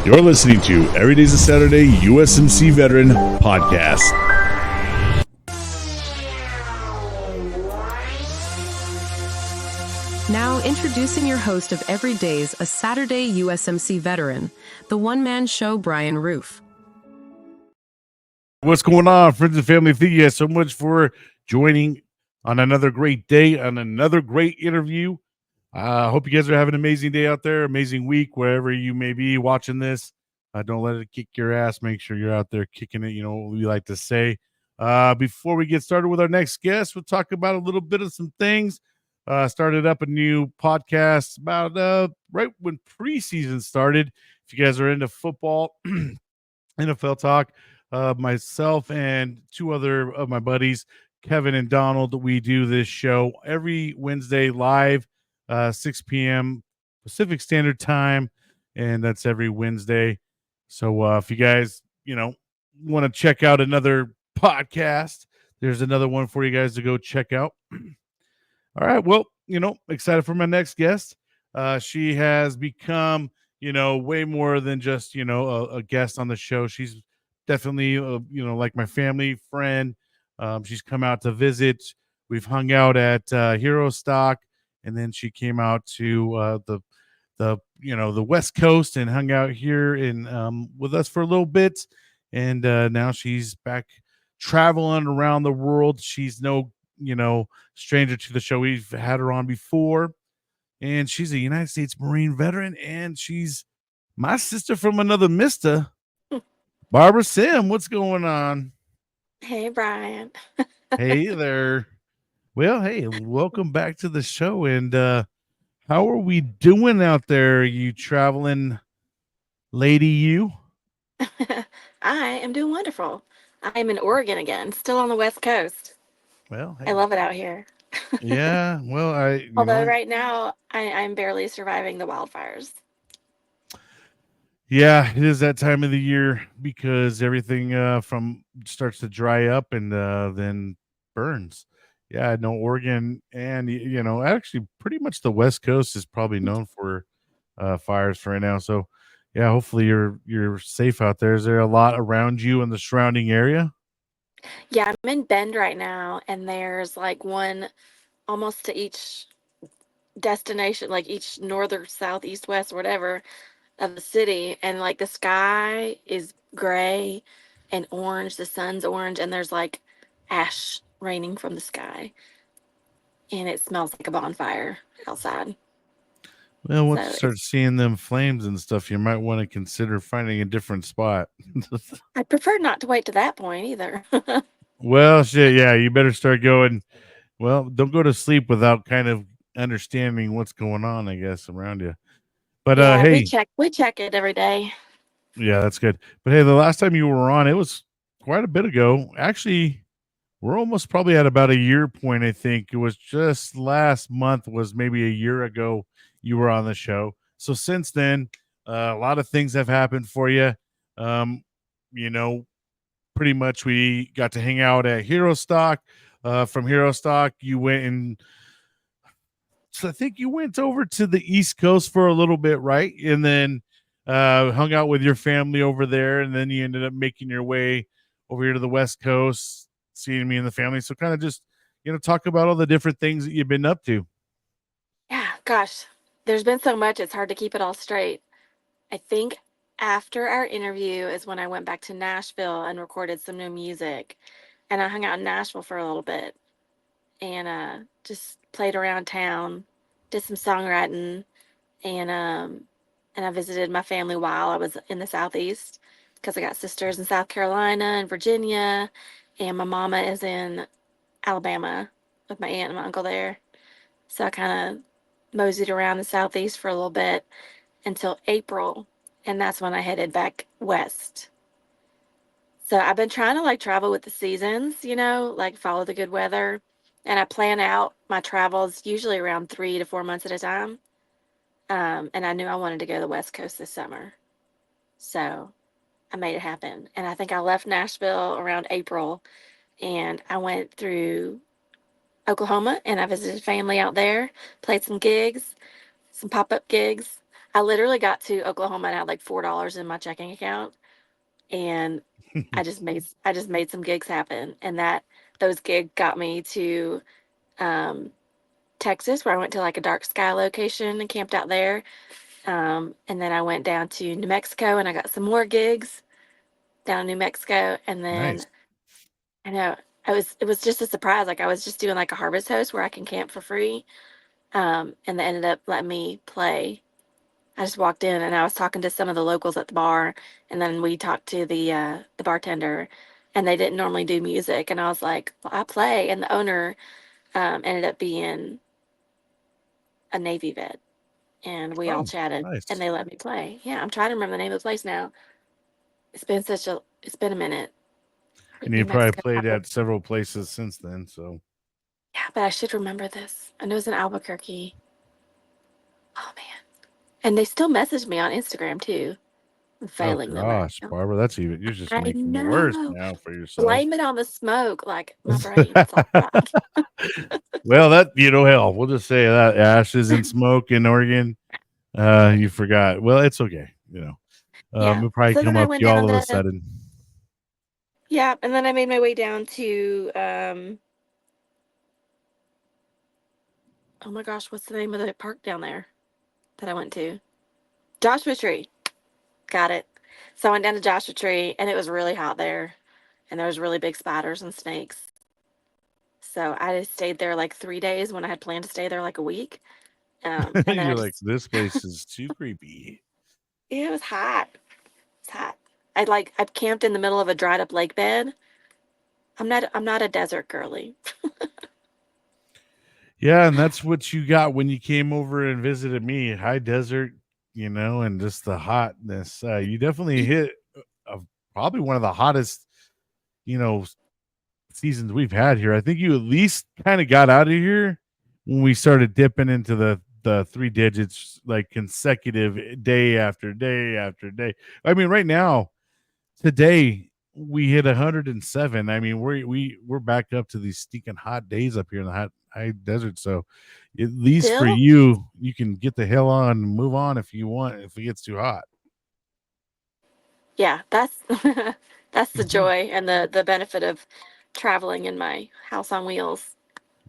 You're listening to Every Day's a Saturday USMC Veteran Podcast. Now introducing your host of Every Day's a Saturday USMC Veteran, the one-man show Brian Roof. What's going on, friends and family? Thank you guys so much for joining on another great day, on another great interview. I hope you guys are having an amazing day out there, amazing week, wherever you may be watching this. Don't let it kick your ass. Make sure you're out there kicking it. You know what we like to say. Before we get started with our next guest, we'll talk about a little bit of some things. Started up a new podcast about right when preseason started. If you guys are into football, NFL talk, myself and two other of my buddies, Kevin and Donald, we do this show every Wednesday live, 6 p.m. Pacific Standard Time, and that's every Wednesday. So if you guys, want to check out another podcast, there's another one for you guys to go check out. All right. Well, excited for my next guest. She has become, way more than just, a guest on the show. She's definitely, like my family friend. She's come out to visit. We've hung out at Hero Stock, and then she came out to the West Coast and hung out here in with us for a little bit. And now she's back traveling around the world. She's no stranger to the show. We've had her on before, and she's a United States Marine veteran, and she's my sister from another mister, Barbara Sim. What's going on? Hey, Brian. Hey there. Well, hey, welcome back to the show. And how are we doing out there, you traveling lady, you? I am doing wonderful. I'm in Oregon again, still on the West Coast. Well, I hey. love it out here. Yeah, well, Although right now I'm barely surviving the wildfires. Yeah, it is that time of the year because everything from starts to dry up and then burns. Yeah, no, Oregon and actually pretty much the West Coast is probably known for fires for right now. So, yeah, hopefully you're safe out there. Is there a lot around you in the surrounding area? Yeah, I'm in Bend right now, and there's like one almost to each destination, like each north or south, east, west, whatever of the city. And like the sky is gray and orange, the sun's orange, and there's like ash raining from the sky. And it smells like a bonfire outside. Well, once So you start seeing them flames and stuff, you might want to consider finding a different spot. I prefer not to wait to that point either. Well, shit, yeah, you better start going. Well, don't go to sleep without kind of understanding what's going on, I guess, around you. But Yeah, hey, we check it every day. yeah, that's good. But hey, the last time you were on, it was quite a bit ago. Actually, we're almost probably at about a year point, I think. It was just last month, was maybe a year ago you were on the show. So since then, a lot of things have happened for you. Um, you know, pretty much we got to hang out at Hero Stock. From Hero Stock, you went and so I think you went over to the East Coast for a little bit, right? And then hung out with your family over there, and then you ended up making your way over here to the West Coast, seeing me and the family. So kind of just talk about all the different things that you've been up to. Yeah, gosh, there's been so much, it's hard to keep it all straight. I think after our interview is when I went back to Nashville and recorded some new music. And I hung out in Nashville for a little bit and just played around town, did some songwriting, and I visited my family while I was in the Southeast because I got sisters in South Carolina and Virginia, and my mama is in Alabama with my aunt and my uncle there. So I kind of moseyed around the Southeast for a little bit until April, and that's when I headed back west. So I've been trying to like travel with the seasons, like follow the good weather. And I plan out my travels usually around 3 to 4 months at a time. And I knew I wanted to go to the West Coast this summer. So I made it happen. And I think I left Nashville around April, and I went through Oklahoma and I visited family out there, played some gigs, some pop-up gigs. I literally got to Oklahoma and I had like $4 in my checking account, and I just made some gigs happen, and those gigs got me to um, Texas, where I went to like a dark sky location and camped out there. And then I went down to New Mexico and I got some more gigs down in New Mexico. And Nice. then I know it was just a surprise. Like I was just doing like a harvest host where I can camp for free. And they ended up letting me play. I just walked in and I was talking to some of the locals at the bar, and then we talked to the bartender, and they didn't normally do music, and I was like, well, I play, and the owner ended up being a Navy vet, and we all Oh, chatted, and nice. they let me play. Yeah, I'm trying to remember the name of the place now. It's been a minute. And New you probably Mexico. played at several places since then. So, Yeah, but I should remember this. I know it's in Albuquerque. Oh man. And they still message me on Instagram too. I'm oh failing them right gosh, now. Barbara, that's even, you're just I making it worse know. now for yourself. Blame it on the smoke, like my brain. It's all fried. Well, that, hell, we'll just say that ashes and smoke in Oregon. You forgot. Well, it's okay. Yeah. It'll probably So then come I up to went you all down of a to sudden. yeah, and then I made my way down to oh my gosh, what's the name of the park down there that I went to? Joshua Tree. Got it. So I went down to Joshua Tree and it was really hot there, and there was really big spiders and snakes. So I just stayed there like 3 days when I had planned to stay there like a week. And then I You're like, just this place is too creepy. yeah, it was hot. It's hot. I camped in the middle of a dried up lake bed. I'm not a desert girly. Yeah, and that's what you got when you came over and visited me. High desert, and just the hotness. You definitely hit probably one of the hottest, you know, seasons we've had here. I think you at least kind of got out of here when we started dipping into the three digits like consecutive day after day after day. I mean, right now, today we hit 107. I mean, we're back up to these stinking hot days up here in the high desert. So at least for Still, you, you can get the hell on and move on if you want, if it gets too hot. yeah, that's that's the joy and the benefit of traveling in my house on wheels.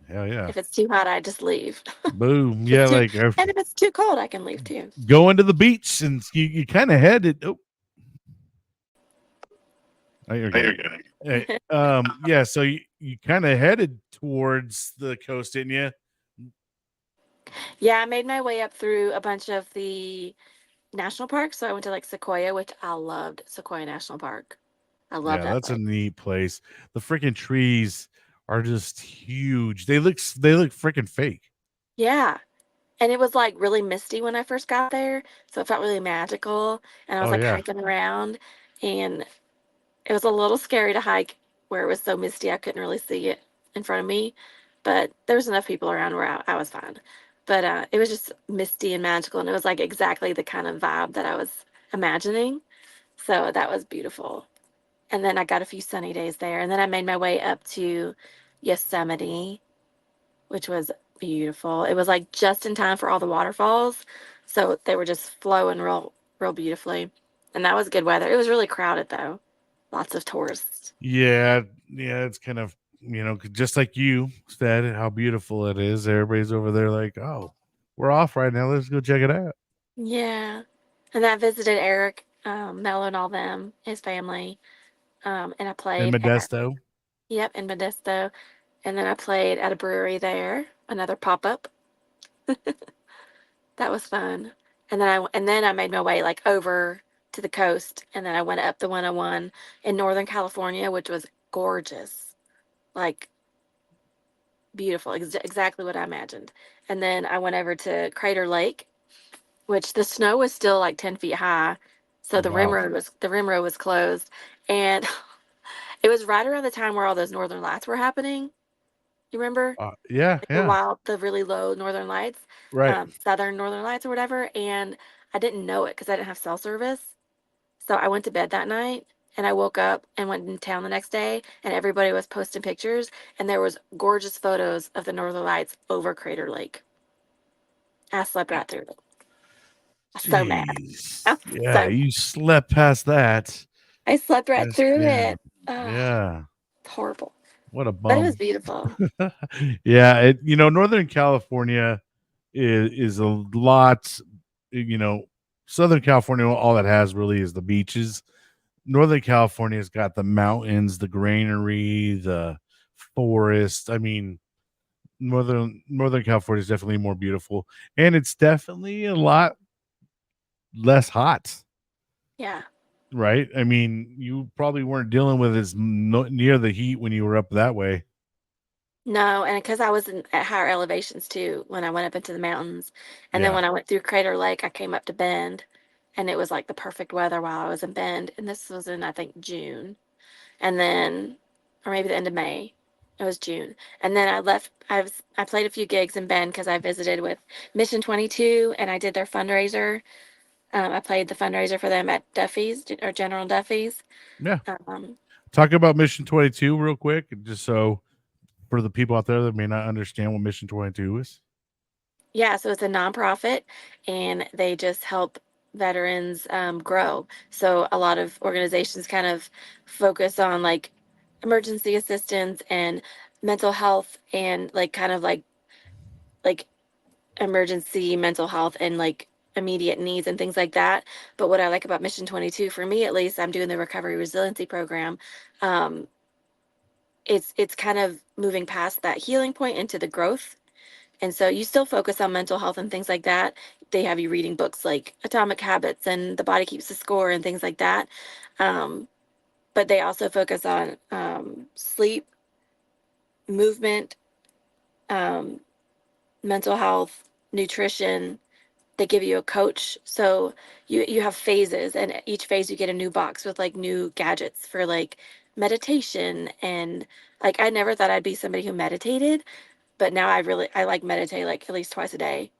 Hell yeah. If it's too hot, I just leave. Boom. If it's Yeah, too like and if it's too cold, I can leave too. going to the beach and you kind of headed. Oh, you're good. Hey, yeah, so you kind of headed towards the coast, didn't you? Yeah, I made my way up through a bunch of the national parks. So I went to like Sequoia, which I loved Sequoia National Park. I love Yeah, that that's a place. neat place. The freaking trees are just huge. They look freaking fake. Yeah. And it was like really misty when I first got there. So it felt really magical. And I was Oh like yeah. hiking around, and it was a little scary to hike where it was so misty I couldn't really see it in front of me. But there was enough people around where I was fine. But it was just misty and magical. And it was like exactly the kind of vibe that I was imagining. So that was beautiful. And then I got a few sunny days there. And then I made my way up to Yosemite, which was beautiful. It was like just in time for all the waterfalls. So they were just flowing real beautifully. And that was good weather. It was really crowded though. Lots of tourists. Yeah, yeah, it's kind of, just like you said how beautiful it is. Everybody's over there like, "Oh, we're off right now. Let's go check it out." Yeah. And I visited Eric, Mello and all them, his family. And I In played at, Modesto. yep, in Modesto. And then I played at a brewery there, another pop up. That was fun. And then I made my way like over to the coast, and then I went up the 101 in Northern California, which was gorgeous. Like beautiful, exactly what I imagined. And then I went over to Crater Lake, which the snow was still like 10 feet high. So Wow. the rim road was closed, and it was right around the time where all those northern lights were happening. You remember? Yeah, Like yeah. the really low northern lights, Right. southern northern lights or whatever. And I didn't know it because I didn't have cell service. So I went to bed that night, and I woke up and went in town the next day, and everybody was posting pictures, and there was gorgeous photos of the northern lights over Crater Lake. I slept right through it. I'm so mad. Jeez. I'm Yeah, so you slept past that. I slept right Yes, through yeah. it. Ugh, Yeah. it's horrible. What a But it was bum. beautiful. Yeah, Northern California is a lot, you know, Southern California, all it has really is the beaches. Northern California's got the mountains, the granary, the forest. I mean, Northern California is definitely more beautiful, and it's definitely a lot less hot, Yeah. right? I mean, you probably weren't dealing with as near the heat when you were up that way. No, and because I was at higher elevations too when I went up into the mountains. And then Yeah, when I went through Crater Lake, I came up to Bend and it was like the perfect weather while I was in Bend. And this was in, I think, June. And then, or maybe the end of May. It was June. And then I left. I played a few gigs in Bend because I visited with Mission 22 and I did their fundraiser. I played the fundraiser for them at Duffy's or General Duffy's. yeah. Um, Talk about Mission 22 real quick, just so for the people out there that may not understand what Mission 22 is. Yeah, so it's a nonprofit and they just help veterans grow. So a lot of organizations kind of focus on like emergency assistance and mental health and like kind of like emergency mental health and like immediate needs and things like that. But what I like about Mission 22, for me at least, I'm doing the recovery resiliency program. Um, it's kind of moving past that healing point into the growth, and so you still focus on mental health and things like that. They have you reading books like Atomic Habits and The Body Keeps the Score and things like that. Um, but they also focus on sleep, movement, um, mental health, nutrition. They give you a coach. So you have phases, and each phase you get a new box with like new gadgets for like meditation. And like I never thought I'd be somebody who meditated, but now I like meditate like at least twice a day.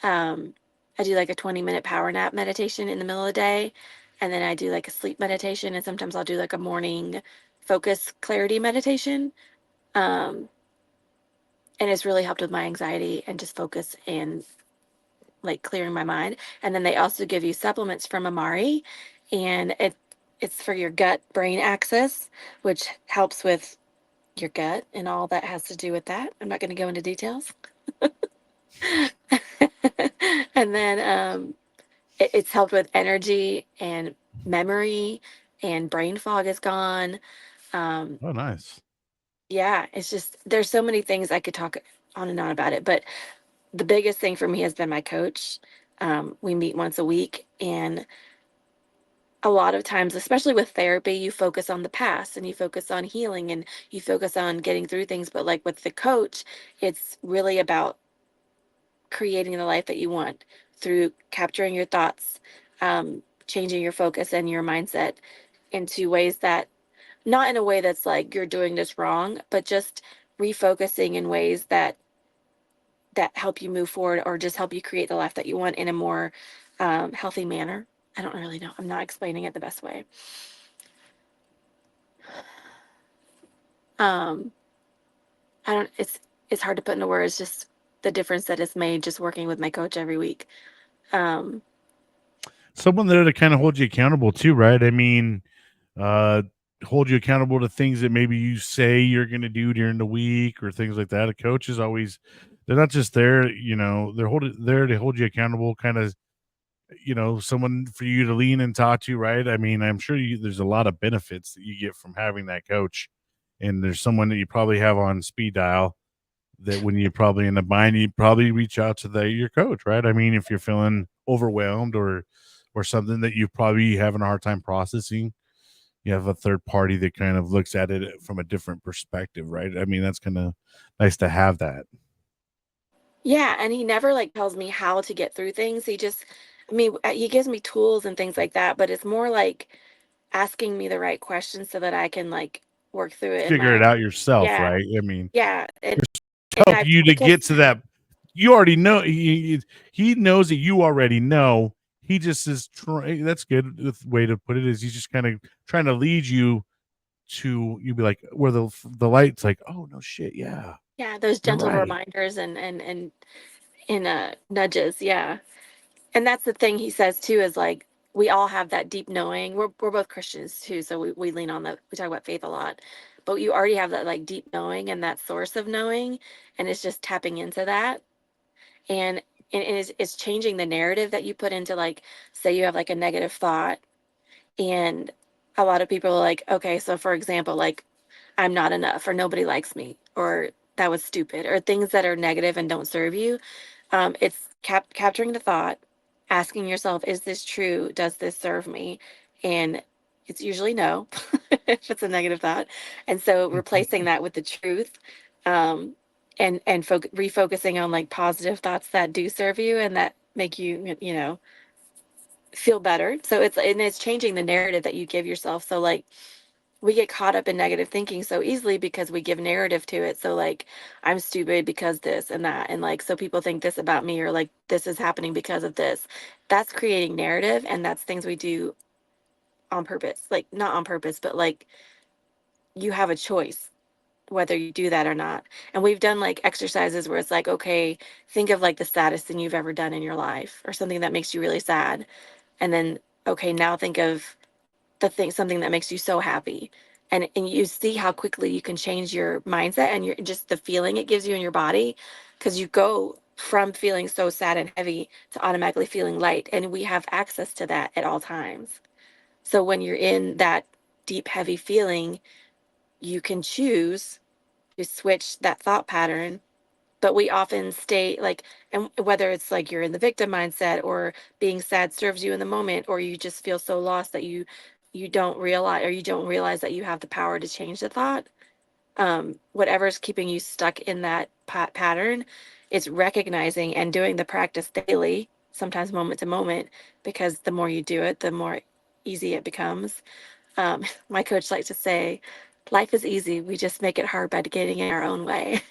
Um, I do like a 20-minute power nap meditation in the middle of the day. And then I do like a sleep meditation. And sometimes I'll do like a morning focus clarity meditation. Um, and it's really helped with my anxiety and just focus and like clearing my mind. And then they also give you supplements from Amari. And it's for your gut brain axis, which helps with your gut and all that has to do with that. I'm not going to go into details. And then it's helped with energy and memory, and brain fog is gone. Um, Oh, nice. yeah, it's just there's so many things I could talk on and on about it, but the biggest thing for me has been my coach. We meet once a week, and a lot of times, especially with therapy, you focus on the past and you focus on healing and you focus on getting through things. But like with the coach, it's really about creating the life that you want through capturing your thoughts, changing your focus and your mindset into ways that, not in a way that's like you're doing this wrong, but just refocusing in ways that help you move forward or just help you create the life that you want in a more healthy manner. I don't really know. I'm not explaining it the best way. Um, I don't. It's hard to put into words. Just the difference that it's made just working with my coach every week. Um, Someone there to kind of hold you accountable too, right? I mean, uh, hold you accountable to things that maybe you say you're going to do during the week or things like that. A coach is always, they're not just there, there to hold you accountable, kind of, someone for you to lean and talk to, right? I mean, I'm sure there's a lot of benefits that you get from having that coach. And there's someone that you probably have on speed dial that when you're probably in a bind, you probably reach out to your coach, right? I mean, if you're feeling overwhelmed or something that you probably having a hard time processing, you have a third party that kind of looks at it from a different perspective, right? I mean, that's kind of nice to have that. yeah, and he never like tells me how to get through things. He just, I mean, he gives me tools and things like that, but it's more like asking me the right questions so that I can like work through it in Figure it my, out yourself, yeah, right? I mean, yeah, and help I you to because get to that. You already know he knows that you already know. He just is trying. That's good. The way to put it is he's just kind of trying to lead you to you be like where the light's like, oh no shit, yeah, yeah, those you're gentle right. reminders and nudges, yeah. And that's the thing he says too, is like we all have that deep knowing. We're both Christians too, so we lean on we talk about faith a lot. But you already have that like deep knowing and that source of knowing, and it's just tapping into that. And it's changing the narrative that you put into, like, say you have like a negative thought, and a lot of people are like, okay, so for example, like, I'm not enough, or nobody likes me, or that was stupid, or things that are negative and don't serve you. It's capturing the thought, asking yourself, is this true? Does this serve me? And it's usually no, if it's a negative thought. And so replacing that with the truth, um, and refocusing on like positive thoughts that do serve you and that make you, feel better. So it's changing the narrative that you give yourself. So like we get caught up in negative thinking so easily because we give narrative to it. So like, I'm stupid because this and that, and like, so people think this about me, or like this is happening because of this. That's creating narrative, and that's things we do on purpose. Like, not on purpose, but like, you have a choice whether you do that or not. And we've done like exercises where it's like, okay, think of like the saddest thing you've ever done in your life, or something that makes you really sad. And then, okay, now think of something that makes you so happy. And you see how quickly you can change your mindset and your just the feeling it gives you in your body, because you go from feeling so sad and heavy to automatically feeling light, and we have access to that at all times. So when you're in that deep heavy feeling, you can choose to switch that thought pattern. But we often stay like, and whether it's like you're in the victim mindset, or being sad serves you in the moment, or you just feel so lost that you don't realize, or you don't realize that you have the power to change the thought. Whatever's keeping you stuck in that pattern, it's recognizing and doing the practice daily, sometimes moment to moment, because the more you do it, the more easy it becomes. My coach likes to say, life is easy, we just make it hard by getting in our own way.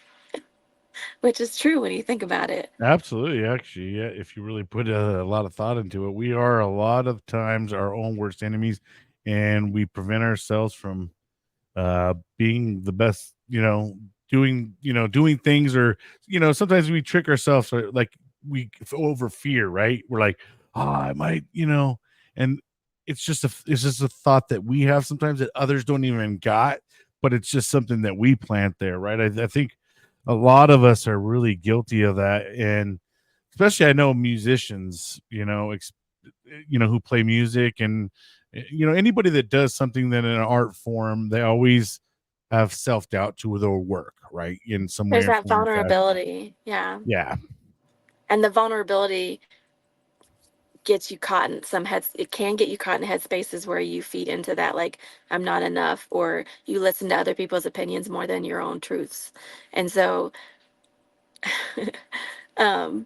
Which is true when you think about it. Absolutely, actually, yeah. If you really put a lot of thought into it, we are a lot of times our own worst enemies, and we prevent ourselves from being the best, doing things, or sometimes we trick ourselves, or like we over fear, right? We're like, oh, I might, and it's just a thought that we have sometimes that others don't even got, but it's just something that we plant there, right? I think a lot of us are really guilty of that, and especially I know musicians, who play music, and anybody that does something that in an art form, they always have self-doubt to their work, right? In some way There's or that form or fashion. vulnerability. Yeah. Yeah, And the vulnerability gets you caught in it can get you caught in headspaces where you feed into that, like, I'm not enough, or you listen to other people's opinions more than your own truths. And so, um,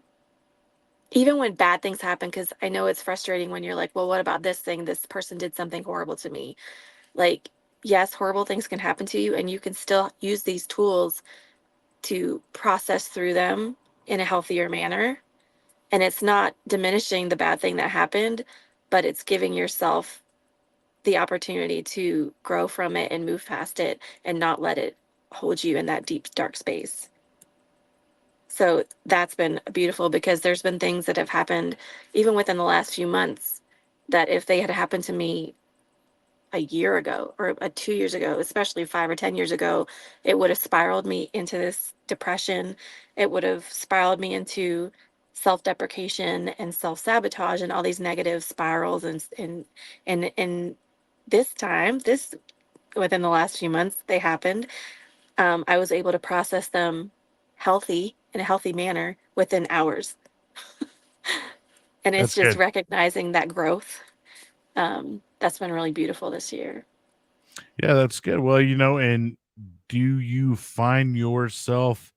even when bad things happen, because I know it's frustrating when you're like, well, what about this thing? This person did something horrible to me. Like, yes, horrible things can happen to you, and you can still use these tools to process through them in a healthier manner. And it's not diminishing the bad thing that happened, but it's giving yourself the opportunity to grow from it and move past it and not let it hold you in that deep, dark space. So that's been beautiful, because there's been things that have happened even within the last few months that if they had happened to me a year ago, or 2 years ago, especially 5 or 10 years ago, it would have spiraled me into this depression. It would have spiraled me into self-deprecation and self-sabotage and all these negative spirals. And this time, this within the last few months, they happened. I was able to process them in a healthy manner within hours. And it's that's just good. recognizing that growth. That's been really beautiful this year. Yeah, that's good. Well, and do you find yourself,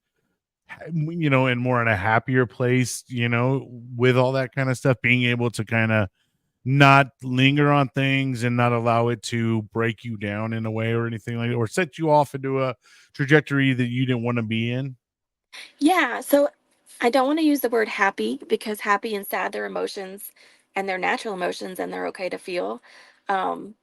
in more in a happier place, with all that kind of stuff, being able to kind of not linger on things and not allow it to break you down in a way or anything like that, or set you off into a trajectory that you didn't want to be in? Yeah, so I don't want to use the word happy, because happy and sad, they're emotions, and they're natural emotions, and they're okay to feel. Um,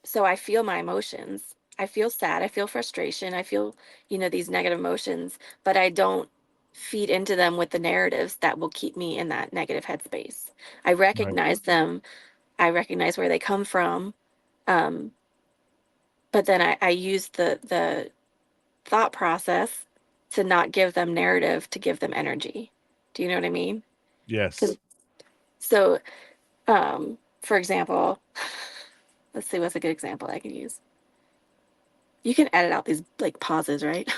so I feel my emotions. I feel sad, I feel frustration, I feel, these negative emotions, but I don't feed into them with the narratives that will keep me in that negative headspace. I Right. recognize them. I recognize where they come from. Um, but then I use the thought process to not give them narrative, to give them energy. Do you know what I mean? Yes. 'Cause so, for example, let's see what's a good example I can use. You can edit out these like pauses, right?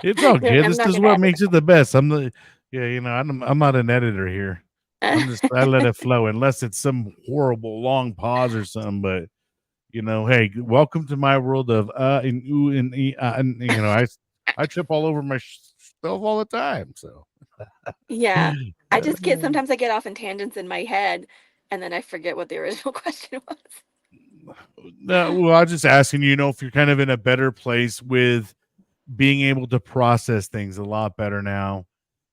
It's all good. I'm This not is gonna what edit makes it the best. Yeah, I'm not an editor here. that. I let it flow unless it's some horrible long pause or something. But hey, welcome to my world of and ooh and and I trip all over my stuff all the time. So Yeah. I uh, just get sometimes I get off in tangents in my head, and then I forget what the original question was. no, well, I was just asking, if you're kind of in a better place with being able to process things a lot better now,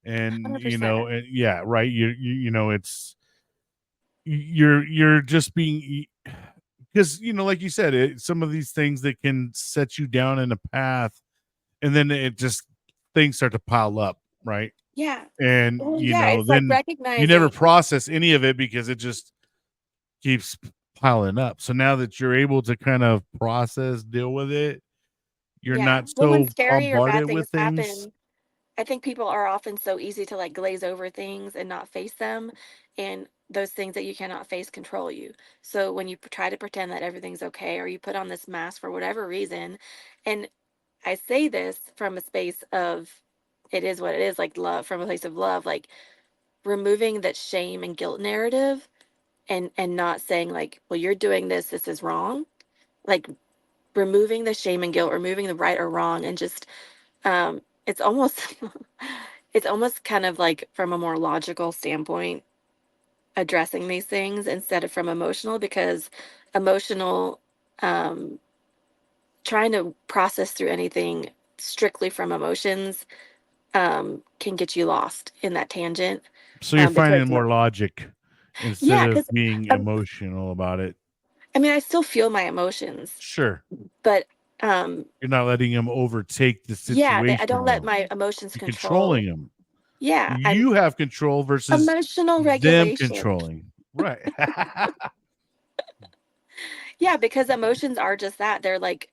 and 100%. and yeah, right. It's you're just being because like you said, some of these things that can set you down in a path, and then it just things start to pile up, right? Yeah. And Well, yeah, it's like then you never recognizing. process any of it because it just keeps piling up. So now that you're able to kind of process, deal with it, you're Yeah. not Well, when so scary or bad bombarded things with things. happen, I think people are often so easy to like glaze over things and not face them. And those things that you cannot face control you. So when you try to pretend that everything's okay, or you put on this mask for whatever reason, and I say this from a space of it is what it is, like love, from a place of love, like removing that shame and guilt narrative, and not saying like, well, you're doing this is wrong. Like removing the shame and guilt, removing the right or wrong, and just it's almost it's almost kind of like from a more logical standpoint addressing these things instead of from emotional, because emotional, um trying to process through anything strictly from emotions, can get you lost in that tangent. So you're Because finding more logic instead yeah, of because being emotional about it. I mean, I still feel my emotions, Sure. but um, You're not letting them overtake the yeah, I don't situation let though. my emotions You're control. controlling them. Yeah, I'm You have control versus emotional them regulation. controlling. Right. Yeah, because emotions are just that. They're like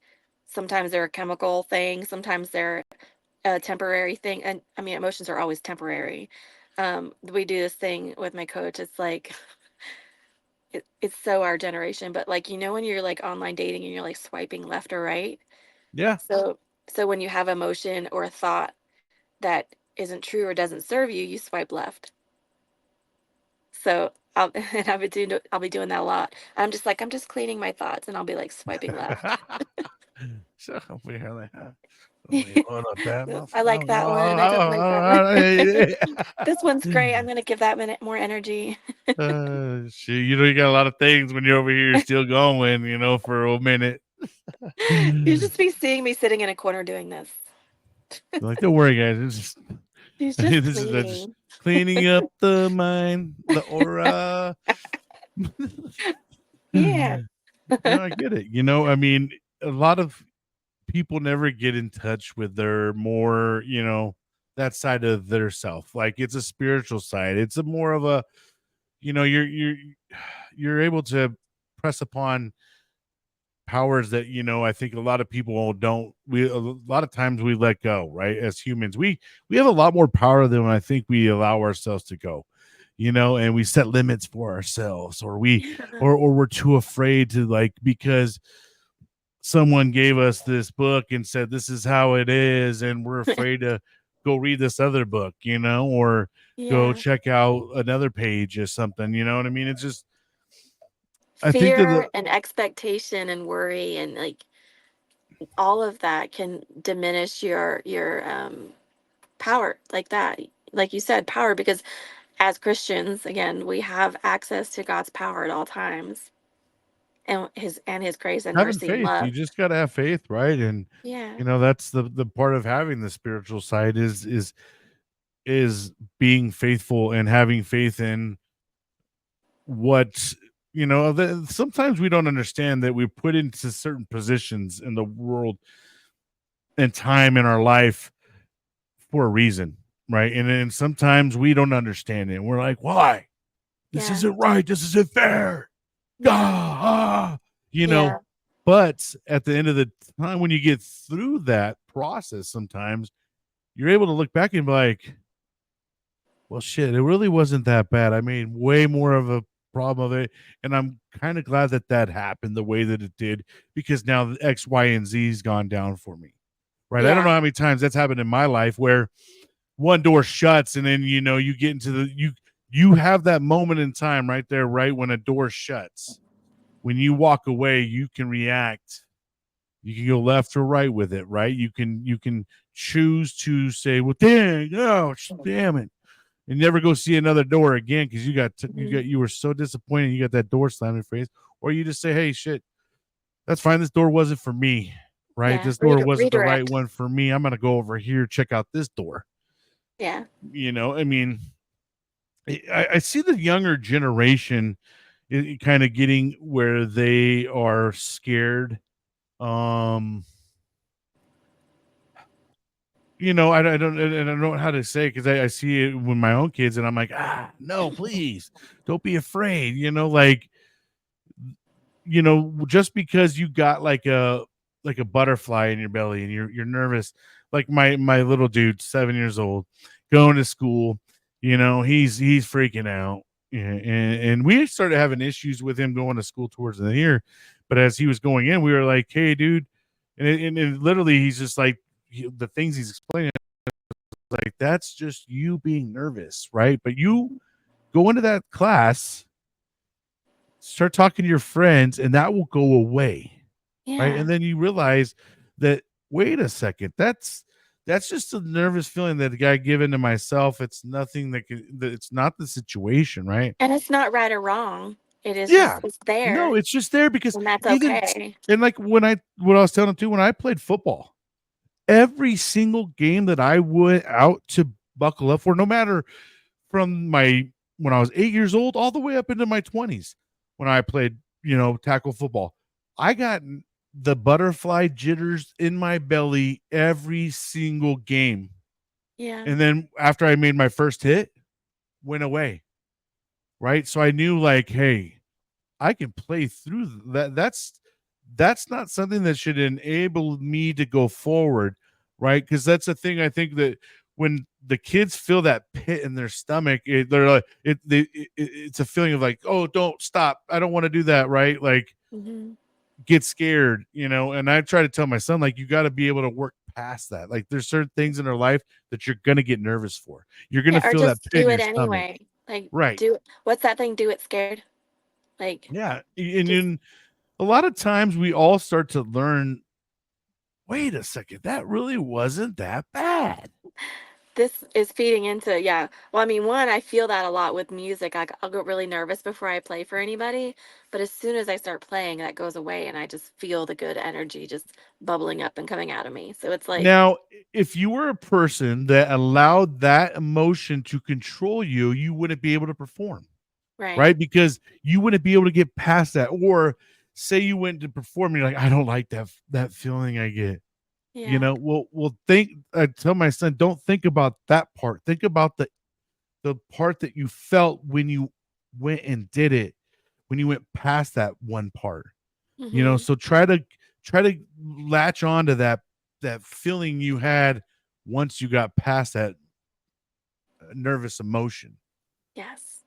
sometimes they're a chemical thing, sometimes they're a temporary thing, and I mean, emotions are always temporary. We do this thing with my coach. It's like it's so our generation, but like when you're like online dating and you're like swiping left or right. Yeah. So when you have emotion or a thought that isn't true or doesn't serve you, you swipe left. So and I'll be doing that a lot. I'm just like I'm just cleaning my thoughts, and I'll be like swiping left. So we have like, let me hold up that I like motherfucker. that one. I don't like that one. This one's great. I'm gonna give that minute more energy. Shit, you got a lot of things when you're over here still going, for a minute. You just be seeing me sitting in a corner doing this. Like, don't worry, guys. She's just This is just cleaning. cleaning up the mind, the aura. Yeah. No, I get it. I mean, a lot of people never get in touch with their more, that side of their self. Like it's a spiritual side. It's a more of a, you're able to press upon powers that I think a lot of people don't. We a lot of times we let go, right? As humans, we have a lot more power than I think we allow ourselves to go. And we set limits for ourselves, or Yeah. or we're too afraid to, like, because someone gave us this book and said this is how it is, and we're afraid to go read this other book, or go Yeah. check out another page or something. You know what I mean? It's just, I think that Fear and expectation and worry and like all of that can diminish your power like that. Like you said, power, because as Christians, again, we have access to God's power at all times, and his grace and having mercy and faith, you love. just got to have faith, right? And Yeah. that's the part of having the spiritual side is being faithful and having faith in what, sometimes we don't understand that we're put into certain positions in the world and time in our life for a reason, right? And then sometimes we don't understand it. We're like, why? This Yeah. isn't right. This isn't fair. Yeah. You know, Yeah. but at the end of the time, when you get through that process, sometimes you're able to look back and be like, well, shit, it really wasn't that bad. I made way more of a problem of it. And I'm kind of glad that that happened the way that it did, because now the X, Y, and Z's gone down for me. Right. I don't know Yeah. how many times that's happened in my life where one door shuts and then, you get into you have that moment in time right there, right when a door shuts. When you walk away, you can react. You can go left or right with it, right? You can choose to say, well, dang, oh, damn it, and never go see another door again because you were so disappointed you got that door slammed in your face. Or you just say, hey, shit, that's fine. This door wasn't for me, right? Yeah. This door wasn't the right Redirect. one for me. I'm gonna go over here, check out this door. Yeah. I mean, I see the younger generation kind of getting where they are scared. Um, I don't know how to say it because I see it with my own kids, and I'm like, no, please don't be afraid. Just because you got like a butterfly in your belly and you're nervous, like my little dude, 7 years old, going to school, he's freaking out. And we started having issues with him going to school towards the year, but as he was going in, we were like, hey, dude, and literally he's just like, the things he's explaining, like, that's just you being nervous, right? But you go into that class, start talking to your friends, and that will go away, right? Yeah. And then you realize that, wait a second, that's just a nervous feeling that I given to myself. It's nothing that it's not the situation, right? And it's not right or wrong. It is Yeah. just, it's No, there, it's just there because and that's even okay. and like what I was telling him too, when I played football, every single game that I went out to buckle up for, no matter from my when I was 8 years old all the way up into my 20s, when I played, tackle football, I got the butterfly jitters in my belly every single game. Yeah. And then after I made my first hit, went away. Right. So I knew, like, hey, I can play through that. That's not something that should enable me to go forward, right? Because that's the thing. I think that when the kids feel that pit in their stomach, they're like, it's a feeling of like, oh, don't stop. I don't want to do that, right? Like, Hmm. get scared, And I try to tell my son, like, you got to be able to work past that. Like, there's certain things in our life that you're gonna get nervous for. You're gonna Yeah. Or feel that just pit in do your it stomach, anyway. Like, right? what's that thing? Do it scared. Like, Yeah, and just, in a lot of times we all start to learn, wait a second, that really wasn't that bad. this is feeding into, yeah. Well, I mean, one, I feel that a lot with music. I'll get really nervous before I play for anybody, but as soon as I start playing, that goes away, and I just feel the good energy just bubbling up and coming out of me. So it's like, Now, if you were a person that allowed that emotion to control you, you wouldn't be able to perform, right. right? Because you wouldn't be able to get past that. Or say you went to perform, and you're like, I don't like that feeling I get. Yeah. Well, think. I tell my son, don't think about that part. Think about the part that you felt when you went and did it, when you went past that one part. Hmm. So try to latch on to that feeling you had once you got past that nervous emotion. Yes.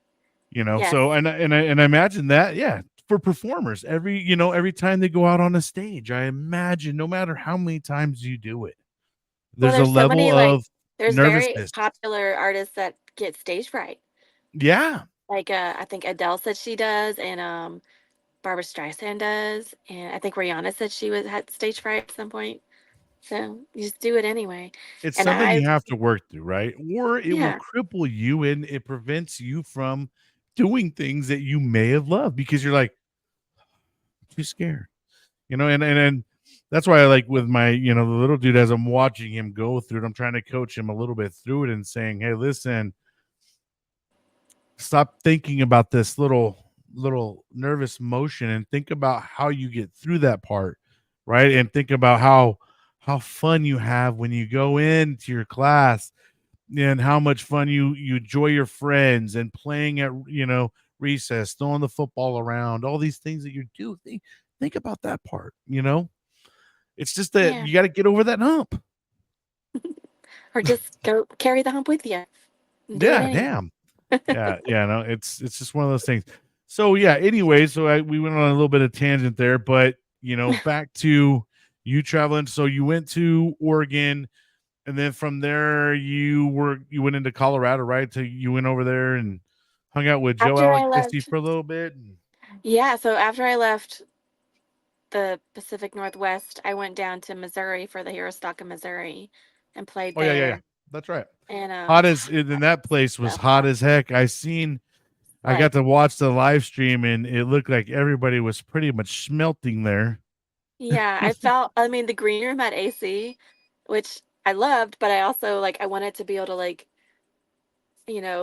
So Yes. and I imagine that, yeah, for performers, every time they go out on a stage, I imagine no matter how many times you do it, Well, there's a there's so level many, like, of there's very nervousness. popular artists that get stage fright. Yeah. Like, I think Adele said she does, and Barbara Streisand does, and I think Rihanna said she had stage fright at some point. So you just do it anyway. It's And something you I've, have to work through, right? Or it will yeah. cripple you and it prevents you from doing things that you may have loved because you're like too scared. And that's why I like with my, the little dude, as I'm watching him go through it, I'm trying to coach him a little bit through it and saying, hey, listen, stop thinking about this little nervous motion and think about how you get through that part, right? And think about how fun you have when you go into your class and how much fun you enjoy your friends and playing at recess, throwing the football around, all these things that you do. Think about that part. It's just that Yeah. you got to get over that hump. Or just go carry the hump with you and do it Yeah, anyway. damn. Yeah, no, it's just one of those things. So yeah, anyway, so we went on a little bit of tangent there, but back to you traveling. So you went to Oregon, and then from there you went into Colorado, right? So you went over there and hung out with Joe After Allen I Christie left, for a little bit. yeah, so after I left the Pacific Northwest, I went down to Missouri for the Hero Stock in Missouri and played Oh yeah. there. That's right. And Hot as and that place was so hot hot. as heck. I got Like, to watch the live stream and it looked like everybody was pretty much smelting there. yeah, I mean, the green room had AC, which I loved, but I also like I wanted to be able to like,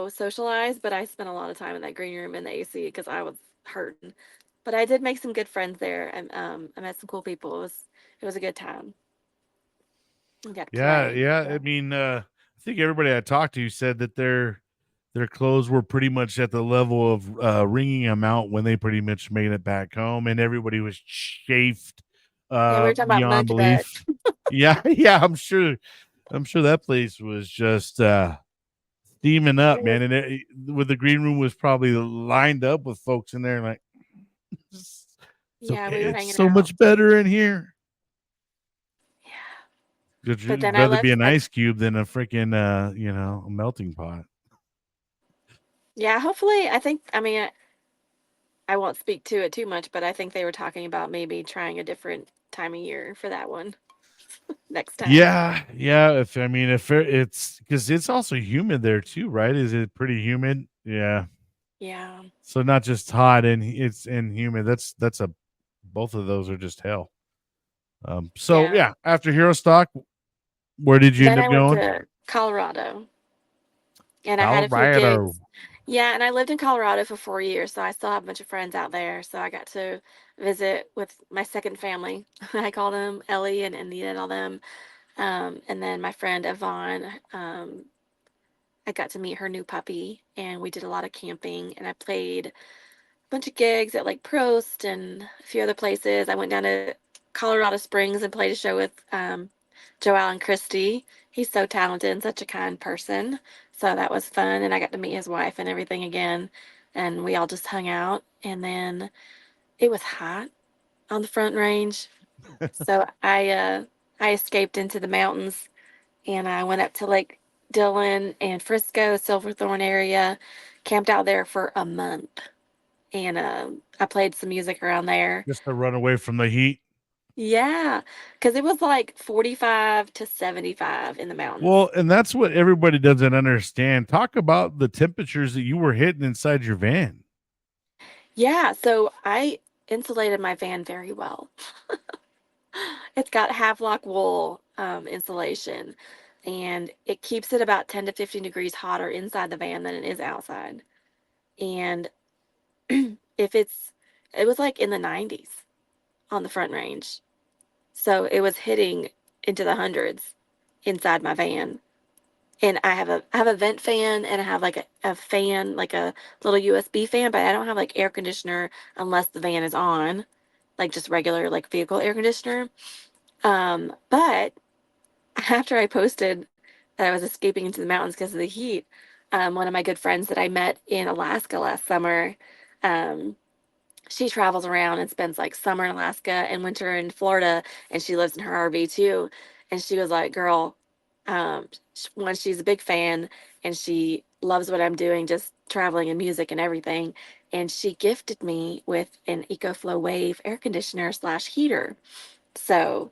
socialize, but I spent a lot of time in that green room in the AC because I was hurting. But I did make some good friends there, and I met some cool people. It was a good time. We got to Yeah, play. yeah. I So mean, I think everybody I talked to said that their clothes were pretty much at the level of wringing them out when they pretty much made it back home, and everybody was chafed yeah, we were talking about beyond munch bed. belief. Yeah, yeah. I'm sure that place was just steaming up, It was, man. And with the green room was probably lined up with folks in there, like it's yeah, okay. we were It's hanging so out. much better in here. Yeah, but You'd then I rather be left. an ice cube than a freaking a melting pot. Yeah, hopefully, I mean, I won't speak to it too much, but I think they were talking about maybe trying a different time of year for that one next time. Yeah, yeah. It's because it's also humid there too, right? Is it pretty humid? Yeah. Yeah, So not just hot and it's and humid. That's a both of those are just hell. So yeah. yeah, after Hero Stock, where did you end Then up I went going? to Colorado and I had a few Colorado. gigs. Yeah, and I lived in Colorado for 4 years, so I still have a bunch of friends out there. So I got to visit with my second family. I call them Ellie and Anita and all them. And then my friend Yvonne, I got to meet her new puppy, and we did a lot of camping. And I played a bunch of gigs at like Prost and a few other places. I went down to Colorado Springs and played a show with Joe Allen Christie. He's so talented and such a kind person. So that was fun. And I got to meet his wife and everything again. And we all just hung out. And then it was hot on the Front Range. So I escaped into the mountains and I went up to Lake Dillon and Frisco, Silverthorne area, camped out there for a month. And I played some music around there. Just to run away from the heat. Yeah, because it was like 45 to 75 in the mountains. Well, and that's what everybody doesn't understand. Talk about the temperatures that you were hitting inside your van. Yeah, so I insulated my van very well. It's got Havelock wool insulation, and it keeps it about 10 to 15 degrees hotter inside the van than it is outside. And if it was like in the 90s on the Front Range. So it was hitting into the hundreds inside my van. And I have a vent fan and I have like a fan, like a little USB fan, but I don't have like air conditioner unless the van is on, like just regular like vehicle air conditioner. But after I posted that I was escaping into the mountains because of the heat, one of my good friends that I met in Alaska last summer, um, she travels around and spends like summer in Alaska and winter in Florida, and she lives in her RV too. And she was like, "Girl, one, she's a big fan, and she loves what I'm doing, just traveling and music and everything." And she gifted me with an EcoFlow Wave air conditioner slash heater. So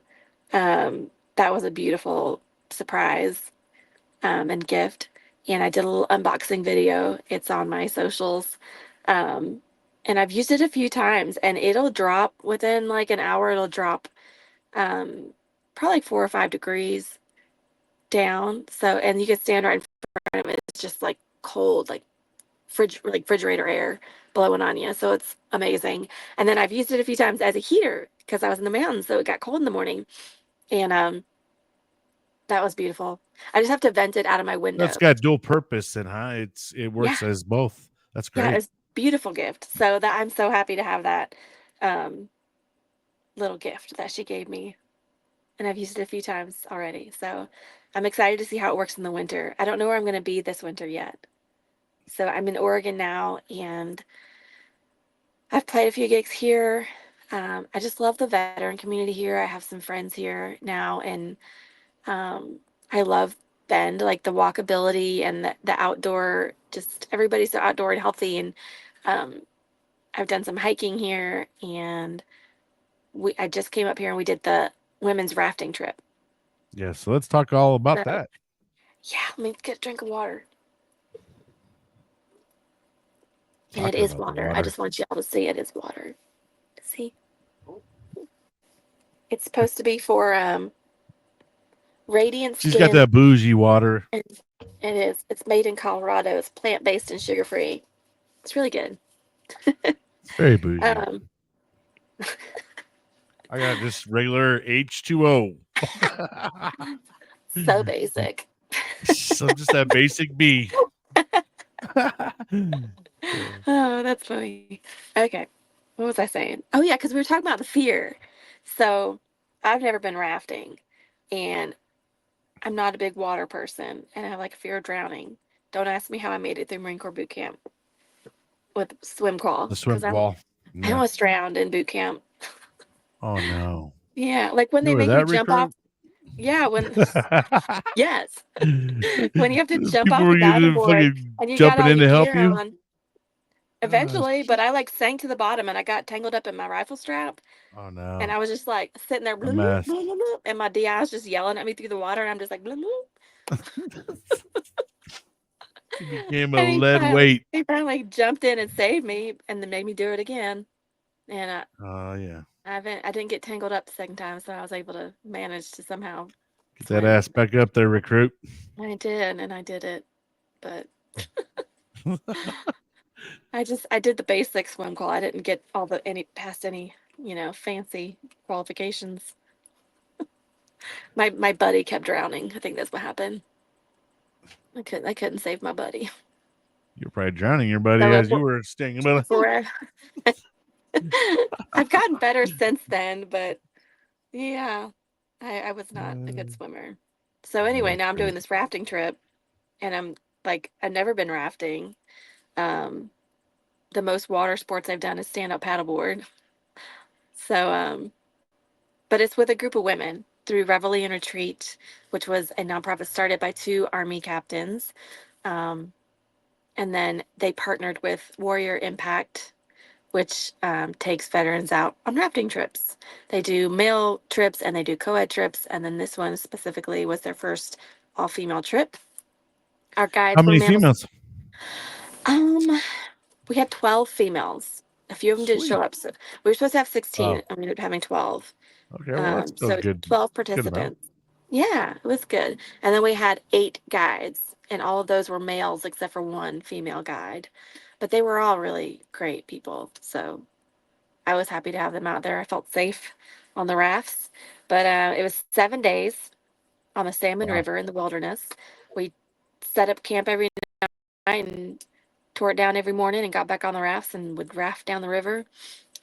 that was a beautiful surprise and gift. And I did a little unboxing video. It's on my socials. Um, and I've used it a few times and it'll drop within like an hour, it'll drop um, probably like 4 or 5 degrees down. So, and you can stand right in front of it. It's just like cold, like refrigerator air blowing on you. So it's amazing. And then I've used it a few times as a heater because I was in the mountains. So it got cold in the morning. And That was beautiful. I just have to vent it out of my That's window. got dual purpose, and it Yeah. works as both. That's Yeah, great. it's beautiful gift. So that I'm so happy to have that um, little gift that she gave me. And I've used it a few times already. So I'm excited to see how it works in the winter. I don't know where I'm going to be this winter yet. So I'm in Oregon now, and I've played a few gigs here. I just love the veteran community here. I have some friends here now, and I love Bend, like the walkability and the outdoor, just everybody's so outdoor and healthy. And um, I've done some hiking here, and I just came up here and we did the women's rafting trip. Yeah. So let's talk all about So that. yeah, let me get a drink of water. And it Talking is about the water. I water. just want y'all to see it is water. See, it's supposed to be for radiant She's got skin. that bougie water. And it is. It's made in Colorado. It's plant based and sugar free. It's really good. It's very bougie. Um, I got just regular H2O. so basic. So just that basic B. Oh, that's funny. Okay. What was I saying? Oh, yeah, because we were talking about the fear. So I've never been rafting, and I'm not a big water person, and I have like a fear of drowning. Don't ask me how I made it through Marine Corps boot camp with swim crawl, The swim because qual. I Yeah. almost drowned in boot camp. Oh no. Yeah, like when You they were make you that jump off. recruit? Yeah, when yes, when you have to jump People off the were diving you board fucking and you got jumping all in your to help gear you. on. Eventually, Gosh. but I like sank to the bottom and I got tangled up in my rifle strap. Oh And no. I was just like sitting there, A bloop, bloop, mess. bloop, bloop, bloop, and my DI's just yelling at me through the water. And I'm just like, bloop, bloop. You became a And lead weight. he finally jumped in and saved me and then made me do it again. And Oh yeah. I didn't get tangled up the second time. So I was able to manage to somehow Get that swim. ass back up there, recruit. I did, and I did it. But I did the basic swim call. I didn't get past any, fancy qualifications. My buddy kept drowning. I think that's what happened. I couldn't save my buddy. You're probably drowning your buddy So as you were staying about. for I've gotten better since then, but yeah, I was not a good swimmer. So Well, anyway, that's now I'm doing great. this rafting trip, and I'm like, I've never been rafting. Um, the most water sports I've done is stand up paddleboard. So but it's with a group of women through Reveille and Retreat, which was a nonprofit started by two Army captains. Um, and then they partnered with Warrior Impact, which takes veterans out on rafting trips. They do male trips and they do co ed trips. And then this one specifically was their first all female trip. Our How guides were many males. females? Um, we had 12 females. A few of them didn't show Sweet. up. So we were supposed to have 16. Oh, I ended up having 12. okay. Well, that's still So good. 12 Good amount. participants. Yeah, it was good. And then we had 8 guides, and all of those were males except for one female guide. But they were all really great people. So I was happy to have them out there. I felt safe on the rafts. But it was 7 days on the Salmon Wow. River in the wilderness. We set up camp every night and tore it down every morning and got back on the rafts and would raft down the river.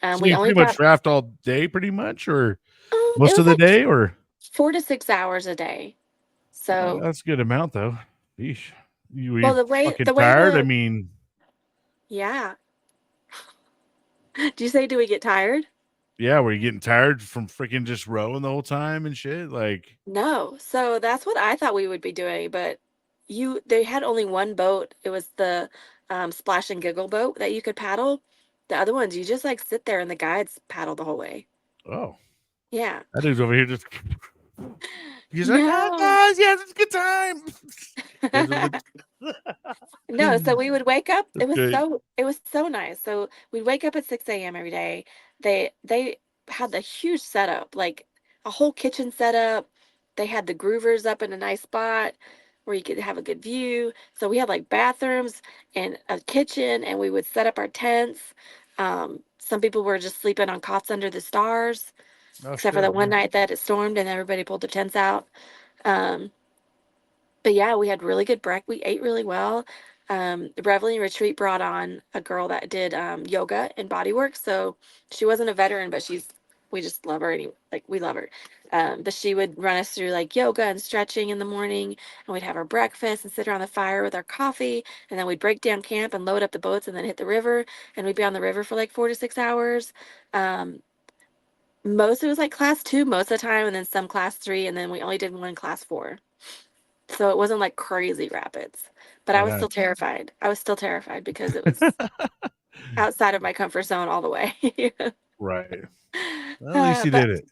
So We you only pretty much got, raft all day, pretty much, or it most of was the like day, or 4 to 6 hours a day. So, that's a good amount though. Yeesh. You were well, you fucking the way tired? I mean, yeah. Do you say, do we get tired? yeah, were you getting tired from freaking just rowing the whole time and shit? Like, No. So that's what I thought we would be doing, but they had only one boat. It was the splash and giggle boat that you could paddle. The other ones, you just like sit there and the guides paddle the whole way. oh, Yeah. that dude's over here just. He's like, oh, No. guys, yes, it's a good time. Guys are like, No, so we would wake up. that's great. It was so nice. So we'd wake up at 6 a.m. every day. They had the huge setup, like a whole kitchen setup. They had the groovers up in a nice spot where you could have a good view. So we had like bathrooms and a kitchen, and we would set up our tents. Some people were just sleeping on cots under the stars, Oh except for shit, that one yeah. night that it stormed and everybody pulled their tents out. Um, but yeah, we had really good breakfast. We ate really well. The Reveille Retreat brought on a girl that did yoga and body work. So she wasn't a veteran, but we just love her. Like, we love her. But she would run us through like yoga and stretching in the morning, and we'd have our breakfast and sit around the fire with our coffee. And then we'd break down camp and load up the boats and then hit the river. And we'd be on the river for like 4 to 6 hours. Um, Most it was like class two most of the time, and then some class three, and then we only did one class four. So it wasn't like crazy rapids, but I was Yeah. still terrified. I was still terrified because it was outside of my comfort zone all the way. Right. Well, at least you But did it.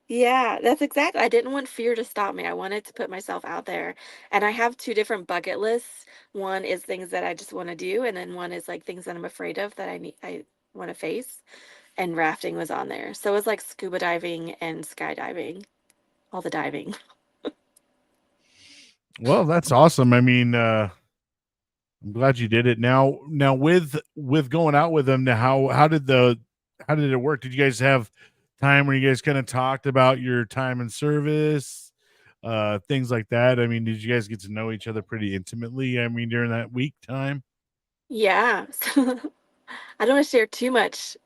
yeah, that's exactly. I didn't want fear to stop me. I wanted to put myself out there. And I have two different bucket lists. One is things that I just want to do, and then one is like things that I'm afraid of that I want to face. And rafting was on there. So it was like scuba diving and skydiving, all the diving. Well, that's awesome. I mean, I'm glad you did it. Now with going out with them, now how did it work? Did you guys have time where you guys kind of talked about your time in service, things like that? I mean, did you guys get to know each other pretty intimately? I mean, during that week time? Yeah. So I don't want to share too much.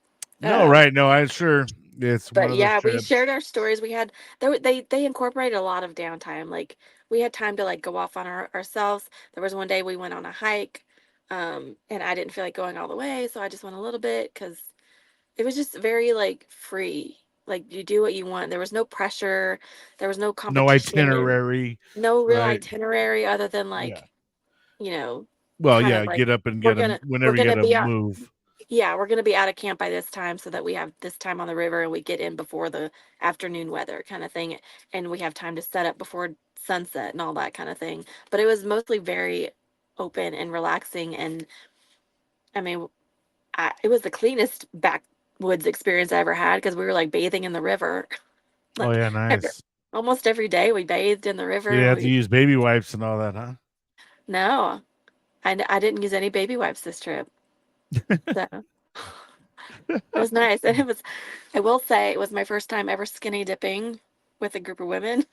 No, Um, right? No, I'm sure it's one but of those yeah, we trips. shared our stories. We had they incorporated a lot of downtime. Like, we had time to like go off on ourselves. There was one day we went on a hike, and I didn't feel like going all the way, so I just went a little bit because it was just very like free. Like, you do what you want. There was no pressure. There was no No competition. itinerary, No real right? itinerary other than Yeah. like, you know, Well, kind of yeah, like get up and we're get them gonna we're whenever you got gonna to be out. move. Yeah, we're gonna be out of camp by this time so that we have this time on the river and we get in before the afternoon weather kind of thing, and we have time to set up before sunset and all that kind of thing. But it was mostly very open and relaxing, and I mean, it was the cleanest backwoods experience I ever had because we were like bathing in the river. Oh Like, yeah, every, nice. almost every day we bathed in the river, You and have to we use baby wipes and all that, huh? no, I didn't use any baby wipes this trip, so it was nice. And I will say, it was my first time ever skinny dipping with a group of women.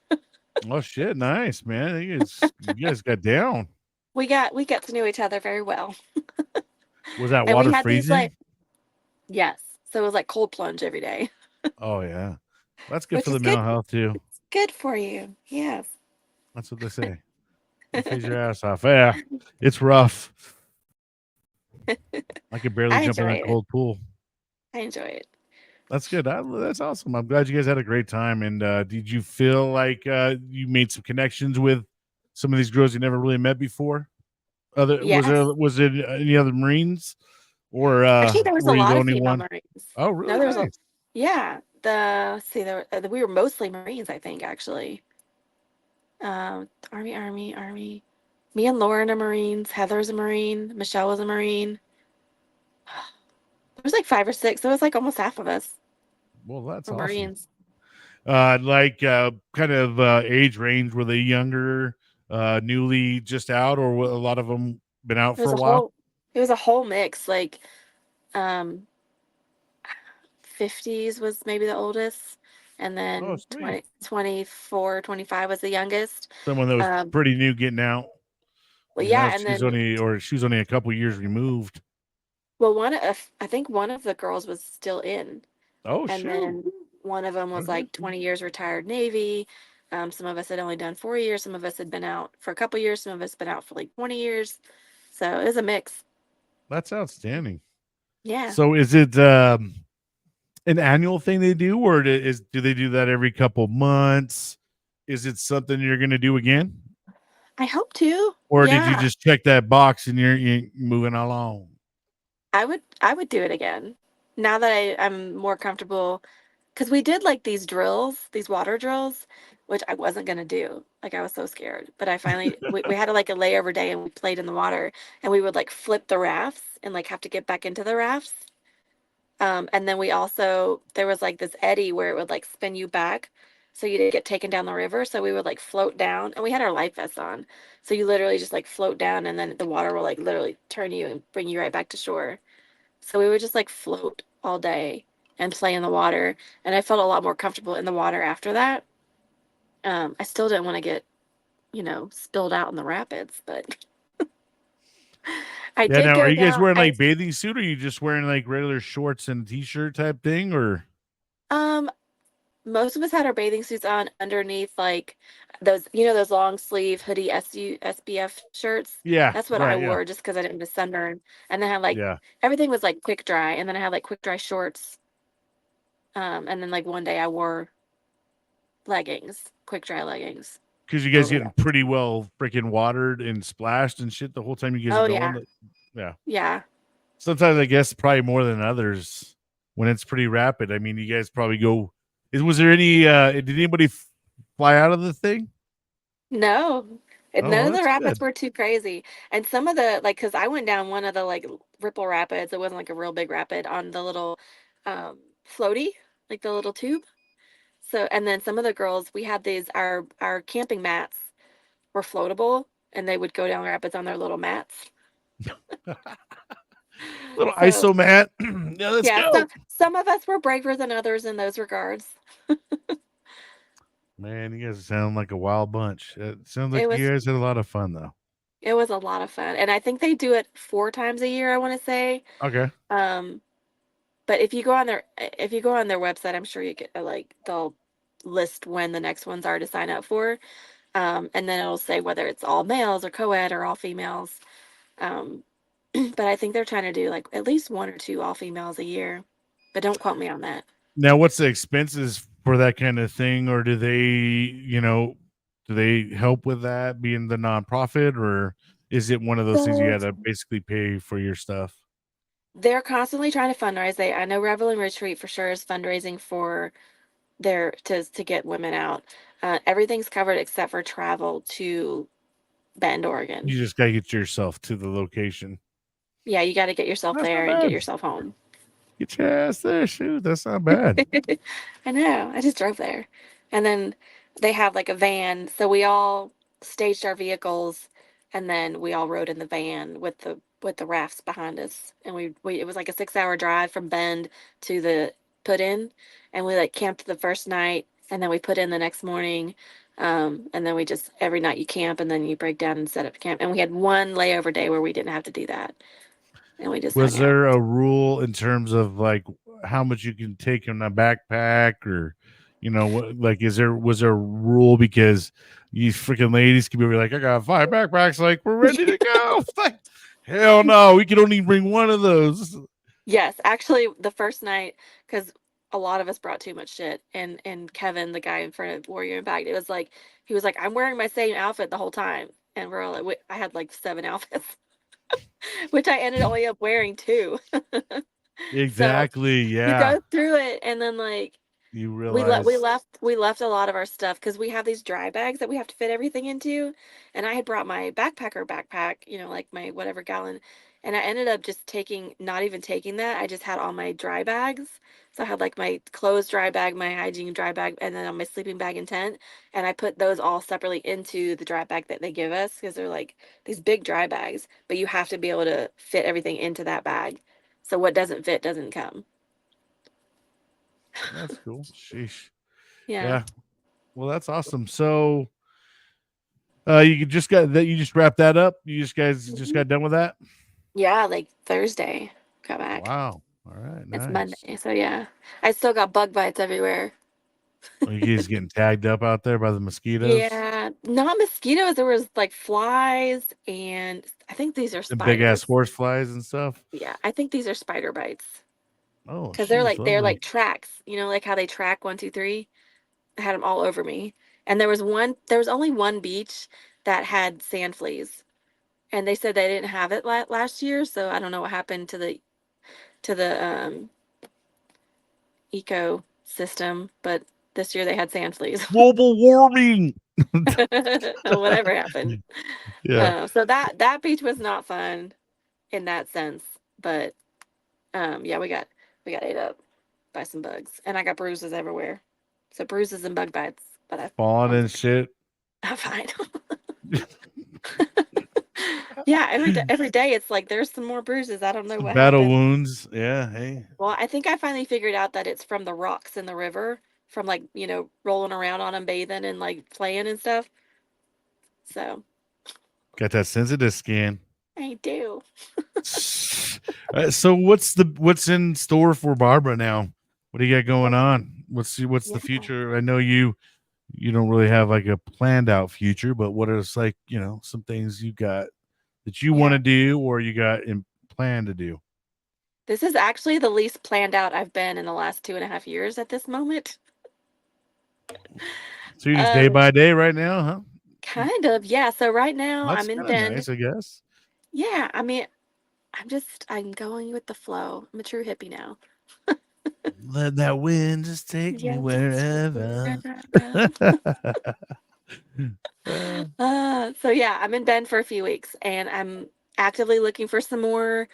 Oh shit, nice man. You guys got down. We got to know each other very well. Was that And we water had these freezing? like, yes. So it was like cold plunge every day, Oh yeah. That's good which for is the good. mental health too. It's good for you. Yes. That's what they say. It'll freeze your ass off. Yeah. It's rough. I could barely I jump in enjoy that it. cold pool. I enjoy it. That's good. That's awesome. I'm glad you guys had a great time. And did you feel like you made some connections with some of these girls you never really met before? Other Yes. was it any other Marines or Actually, there was a were you the lot of only female one? Marines. Oh, No, really there was a, nice. yeah. See, we were mostly Marines, I think, actually. Army. Me and Lauren are Marines. Heather's a Marine. Michelle was a Marine. There was like five or six. So it was like almost half of us Well, that's were awesome. Marines. Like kind of age range, were they younger, newly just out, or a lot of them been out It for was a a while? whole it was a whole mix. Like, um 50s was maybe the oldest, and Oh, then sweet. 24, 25 was the youngest. Someone that was Um pretty new getting out. well, yeah, and then She was only a couple years removed. well, I think one of the girls was still in, Oh and shoot. then one of them was Okay. like 20 years retired Navy. Some of us had only done 4 years. Some of us had been out for a couple years. Some of us been out for like 20 years. So it was a mix. That's outstanding. Yeah. So is it an annual thing they do, or do they do that every couple months? Is it something you're going to do again, I hope to. or did you Yeah. just check that box and you're moving along? I would do it again. Now that I'm more comfortable, because we did like these drills, these water drills, which I wasn't gonna do. Like, I was so scared. But I finally we had like a layover day, and we played in the water, and we would like flip the rafts and like have to get back into the rafts. And then we also there was like this eddy where it would like spin you back so you didn't get taken down the river. So we would like float down, and we had our life vests on. So you literally just like float down, and then the water will like literally turn you and bring you right back to shore. So we would just like float all day and play in the water. And I felt a lot more comfortable in the water after that. I still didn't want to get spilled out in the rapids, but I Yeah. did Now, are go you guys down. wearing like bathing suit, or are you just wearing like regular shorts and t-shirt type thing, or? Um, most of us had our bathing suits on underneath like those long sleeve hoodie SPF shirts. Yeah. That's what I Right. Yeah. wore just because I didn't want to sunburn. And then I had like Yeah. everything was like quick dry, and then I had like quick dry shorts. And then like one day I wore leggings, quick dry leggings Because you guys over getting that. pretty well freaking watered and splashed and shit the whole time you guys are Oh going. yeah, Yeah. yeah. Sometimes I guess probably more than others when it's pretty rapid. I mean, you guys probably go. Was there any? Did anybody fly out of the thing? No, and Oh, none well, of the that's rapids good. were too crazy. And some of the like, cause I went down one of the like ripple rapids. It wasn't like a real big rapid on the little floaty, like the little tube. So, and then some of the girls, we had these our camping mats were floatable, and they would go down rapids on their little mats. Little So, ISO mat. Yeah, let's yeah, some go. some of us were braver than others in those regards. Man, you guys sound like a wild bunch. It sounds like It you was guys had a lot of fun though. it was a lot of fun, and I think they do it 4 times a year. I want to say. Okay. Um, But if you go on their website, I'm sure you get like they'll list when the next ones are to sign up for. And then it'll say whether it's all males or co-ed or all females. Um, but I think they're trying to do like at least 1 or 2 all females a year. But don't quote me on that. Now, what's the expenses for that kind of thing, or do they help with that being the nonprofit, or is it one of those things you So got to basically pay for your stuff? they're constantly trying to fundraise. I know Revel and Retreat for sure is fundraising for their to get women out. Everything's covered except for travel to Bend, Oregon. You just got to get yourself to the location. Yeah, you got to get yourself That's not there and get bad. yourself home. Get your ass there. Shoot, that's not bad. I know. I just drove there. And then they have like a van. So we all staged our vehicles and then we all rode in the van with the rafts behind us. And we it was like a 6 hour drive from Bend to the put in. And we like camped the first night and then we put in the next morning. And then we just every night you camp and then you break down and set up camp. And we had one layover day where we d't have to do that. And we just hung Was out. there a rule in terms of like how much you can take in a backpack, or what? Like, was there a rule because you freaking ladies could be like, I got 5 backpacks, like we're ready to go. Like, hell no, we can only bring one of those. Yes, actually, the first night, because a lot of us brought too much shit, and Kevin, the guy in front of Warrior Impact, it was like he was like, "I'm wearing my same outfit the whole time," and we're all like, I had like 7 outfits, which I ended only up wearing 2. So Exactly. you Yeah. go through it, and then like You we realize. left a lot of our stuff because we have these dry bags that we have to fit everything into, and I had brought my backpacker backpack, like my whatever gallon, and I ended up just taking not even taking that. I just had all my dry bags. So I had like my clothes dry bag, my hygiene dry bag, and then on my sleeping bag and tent, and I put those all separately into the dry bag that they give us because they're like these big dry bags, but you have to be able to fit everything into that bag. So what doesn't fit doesn't come. That's cool. Sheesh. Yeah. Yeah. Well, that's awesome. So, you just got that. You just wrapped that up. You just guys just got done with that. Yeah, like Thursday, got back. Wow. All right. It's Nice. Monday, so yeah. I still got bug bites everywhere. Are you guys getting tagged up out there by the mosquitoes? Yeah, not mosquitoes. There was like flies, and I think these are The big ass spiders. horse flies and stuff. Yeah, I think these are spider bites Oh, because they're sheesh, like they're lovely. like tracks. You know, like how they track 1, 2, 3. I had them all over me, and there was one. There was only one beach that had sand fleas, and they said they didn't have it last year. So I don't know what happened to the ecosystem, but this year they had sand fleas. Global warming. Whatever happened. Yeah. So that beach was not fun in that sense, but yeah, we got ate up by some bugs, and I got bruises everywhere. So bruises and bug bites, but Falling I'm and shit. I'm fine. Yeah, every day it's like there's some more bruises. I don't know Some what battle happened. wounds. Yeah. Hey. Well, I think I finally figured out that it's from the rocks in the river, from like rolling around on them, bathing and like playing and stuff. So Got that sensitive skin. I do. So what's in store for Barbara now? What do you got going on? What's the Yeah. future? I know you don't really have like a planned out future, but what is like, some things you got that you want Yeah. to do or you got in plan to do? This is actually the least planned out I've been in the last 2.5 years at this moment. So you're just day Um, by day right now, huh? kind of, yeah. So right now That's I'm in kind of Bend. nice, I guess. Yeah, I mean, I'm going with the flow. I'm a true hippie now. Let that wind just take me Yeah, just wherever. wherever I go. Uh, So yeah, I'm in Bend for a few weeks, and I'm actively looking for some more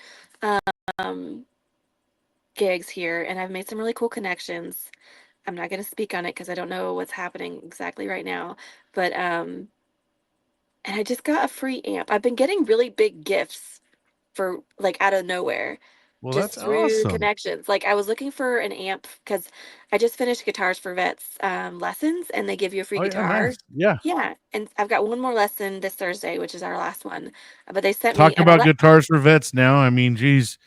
um, gigs here, and I've made some really cool connections. I'm not going to speak on it because I don't know what's happening exactly right now, but and I just got a free amp. I've been getting really big gifts for like out of nowhere, well, just that's through awesome. connections. Like I was looking for an amp because I just finished Guitars for Vets lessons, and they give you a free Oh yeah, guitar. nice. Yeah. Yeah, and I've got one more lesson this Thursday, which is our last one. But they sent me Talk an about guitars for vets now. I mean, geez,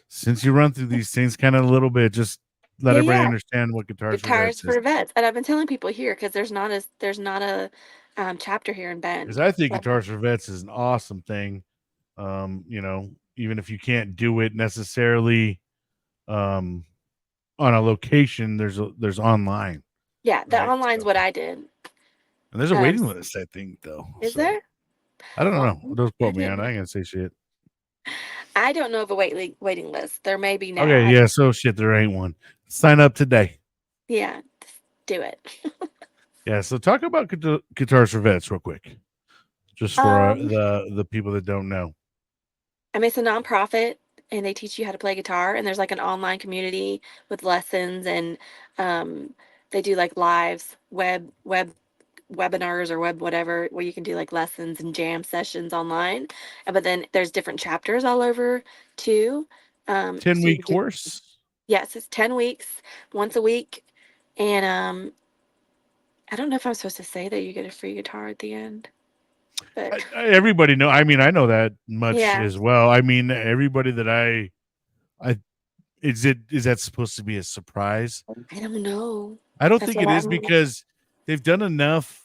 since you run through these things kind of a little bit, just let yeah, everybody yeah, understand what guitars for Guitars vets is. for Vets, and I've been telling people here because there's not a chapter here in Because Bend. I think So, guitars for vets is an awesome thing. Even if you can't do it necessarily um, on a location, there's online, yeah, the right? online's So, what I did. and there's a Um, waiting s- list, I think, though. is So there? I don't Well, know. Don't I quote me on it. didn't. I ain't gonna say shit. I don't know of a waiting list. There may be now. Okay, yeah. So shit, there ain't one. Sign up today. Yeah, just do it. Yeah. So talk about guitars for vets real quick, just for Um, the people that don't know. I mean, it's a nonprofit, and they teach you how to play guitar. And there's like an online community with lessons, and um, they do like lives, web webinars or web whatever, where you can do like lessons and jam sessions online. But then there's different chapters all over too. 10 So you week can do, course. yes, it's 10 weeks, once a week, and I don't know if I'm supposed to say that you get a free guitar at the end, but Everybody know. I mean, I know that much yeah, as well. I mean, everybody that I is that supposed to be a surprise? I don't know. I don't That's think what it I is mean. because they've done enough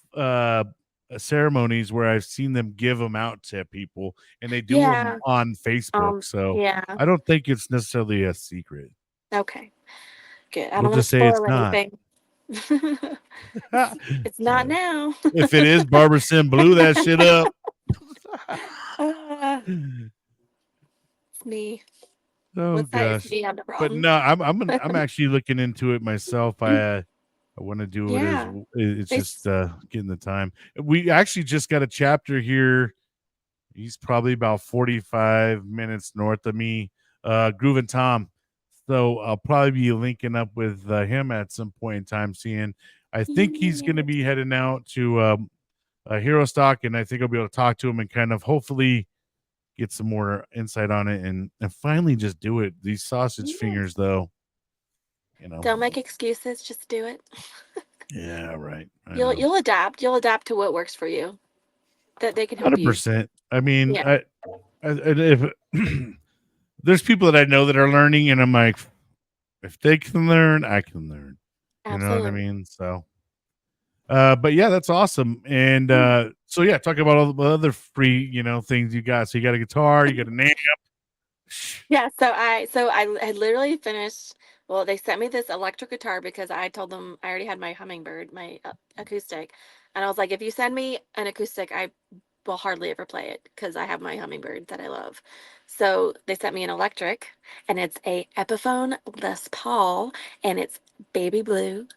ceremonies where I've seen them give them out to people, and they do them Yeah. on Facebook. So Yeah. I don't think it's necessarily a secret. Okay. Good. I We'll don't want just to say it's spoil not. anything. It's not now. If it is, Barbara Sim blew that shit up. Ah, it's me. Oh What side is gosh. me on the But problem? no, I'm actually looking into it myself. I want to do it as Yeah. it's They, just getting the time. We actually just got a chapter here. He's probably about 45 minutes north of me, Groove and Tom. So I'll probably be linking up with him at some point in time. Seeing, I think he's going to be heading out to Hero Stock, and I think I'll be able to talk to him and kind of hopefully get some more insight on it and finally just do it. These sausage yeah. fingers, though, you know. Don't make excuses. Just do it. Yeah, right. I You'll know. you'll adapt. You'll adapt to what works for you. That they can help you. 100%. I mean, Yeah. if there's people that I know that are learning, and I'm like, if they can learn, I can learn. You know what I Absolutely. mean? So, but yeah, that's awesome. And Yeah. so yeah, talk about all the other free, things you got. So you got a guitar, you got an amp. Yeah, so I had literally finished. Well, they sent me this electric guitar because I told them I already had my hummingbird, my acoustic, and I was like, if you send me an acoustic, I will hardly ever play it because I have my hummingbird that I love. So they sent me an electric, and it's a Epiphone Les Paul, and it's baby blue.